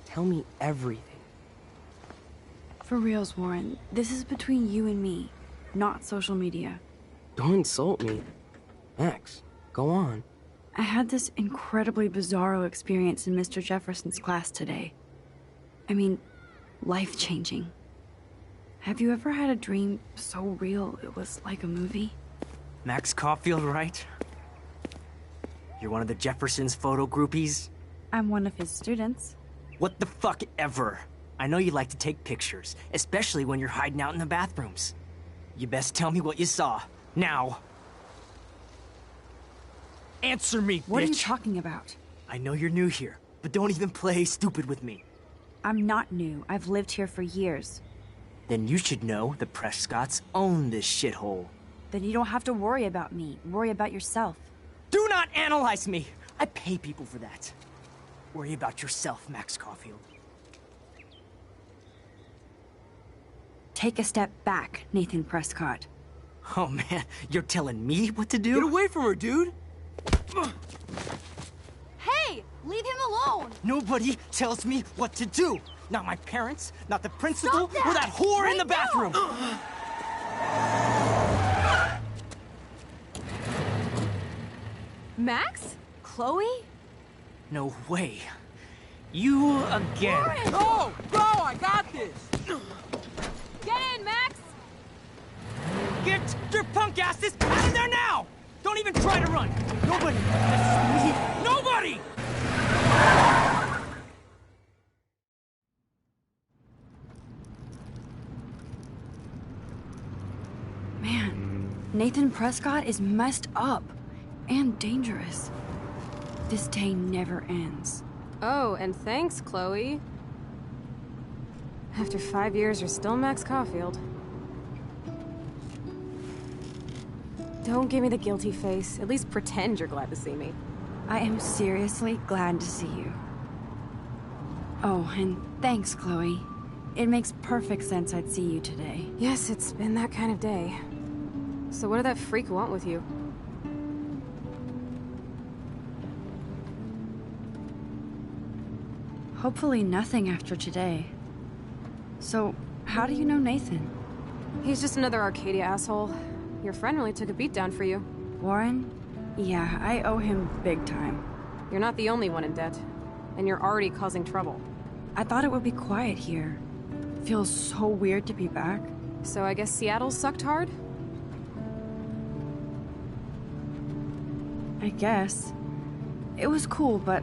Tell me everything. For reals, Warren, this is between you and me, not social media. Don't insult me. Max, go on. I had this incredibly bizarro experience in Mr. Jefferson's class today. I mean, life-changing. Have you ever had a dream so real it was like a movie? Max Caulfield, right? You're one of the Jefferson's photo groupies? I'm one of his students. What the fuck ever? I know you like to take pictures, especially when you're hiding out in the bathrooms. You best tell me what you saw. Now. Answer me, bitch! What are you talking about? I know you're new here, but don't even play stupid with me. I'm not new. I've lived here for years. Then you should know the Prescotts own this shithole. Then you don't have to worry about me. Worry about yourself. Do not analyze me! I pay people for that. Worry about yourself, Max Caulfield. Take a step back, Nathan Prescott. Oh man, you're telling me what to do? Get away from her, dude! Hey! Leave him alone! Nobody tells me what to do! Not my parents, not the principal, Stop that! or that whore Right in the bathroom! Max? Chloe? No way. You again. Oh, bro, I got this! Get in, Max! Get your punk asses out of there now! Don't even try to run! Nobody! Nobody! Man, Nathan Prescott is messed up and dangerous. This day never ends. Oh, and thanks, Chloe. After 5 years, you're still Max Caulfield. Don't give me the guilty face. At least pretend you're glad to see me. I am seriously glad to see you. Oh, and thanks, Chloe. It makes perfect sense I'd see you today. Yes, it's been that kind of day. So what did that freak want with you? Hopefully nothing after today. So, how do you know Nathan? He's just another Arcadia asshole. Your friend really took a beat down for you. Warren? Yeah, I owe him big time. You're not the only one in debt. And you're already causing trouble. I thought it would be quiet here. Feels so weird to be back. So I guess Seattle sucked hard? I guess. It was cool, but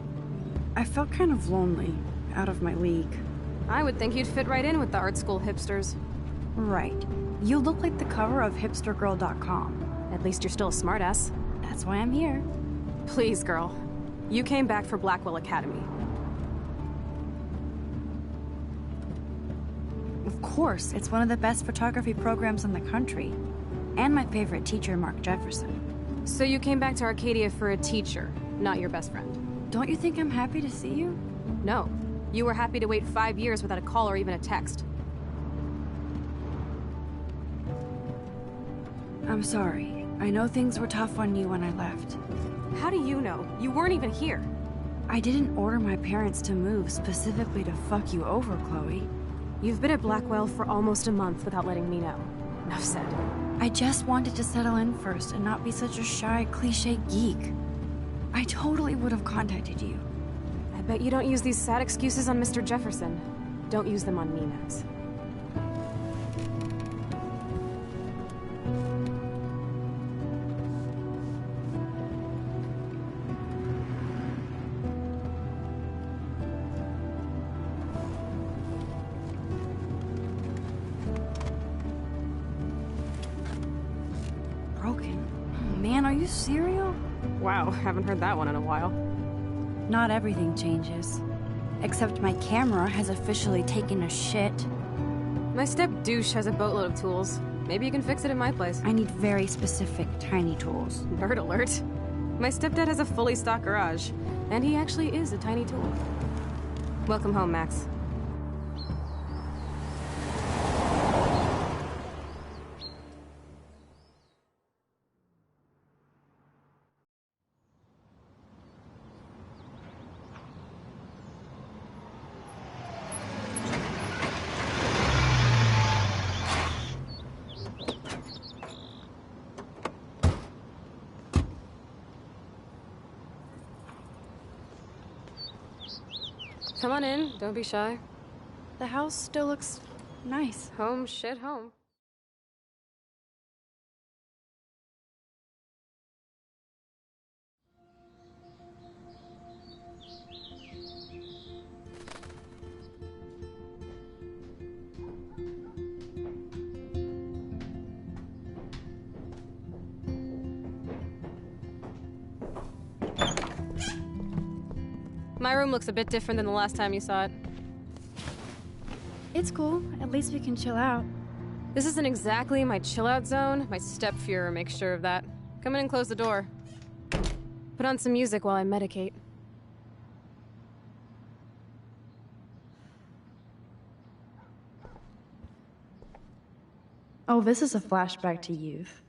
I felt kind of lonely, out of my league. I would think you'd fit right in with the art school hipsters. Right. You look like the cover of hipstergirl.com. At least you're still a smartass. That's why I'm here. Please, girl. You came back for Blackwell Academy. Of course, it's one of the best photography programs in the country. And my favorite teacher, Mark Jefferson. So you came back to Arcadia for a teacher, not your best friend. Don't you think I'm happy to see you? No. You were happy to wait 5 years without a call or even a text. I'm sorry. I know things were tough on you when I left. How do you know? You weren't even here. I didn't order my parents to move specifically to fuck you over, Chloe. You've been at Blackwell for almost a month without letting me know. Enough said. I just wanted to settle in first and not be such a shy, cliché geek. I totally would have contacted you. I bet you don't use these sad excuses on Mr. Jefferson. Don't use them on me, Max. Broken. Oh, man, are you serial? Wow, haven't heard that one in a while. Not everything changes. Except my camera has officially taken a shit. My step-douche has a boatload of tools. Maybe you can fix it at my place. I need very specific, tiny tools. Nerd alert. My stepdad has a fully stocked garage, and he actually is a tiny tool. Welcome home, Max. Come on in, don't be shy. The house still looks nice. Home shit home. My room looks a bit different than the last time you saw it. It's cool. At least we can chill out. This isn't exactly my chill-out zone. My step-Fuhrer makes sure of that. Come in and close the door. Put on some music while I medicate. Oh, this is a flashback to youth.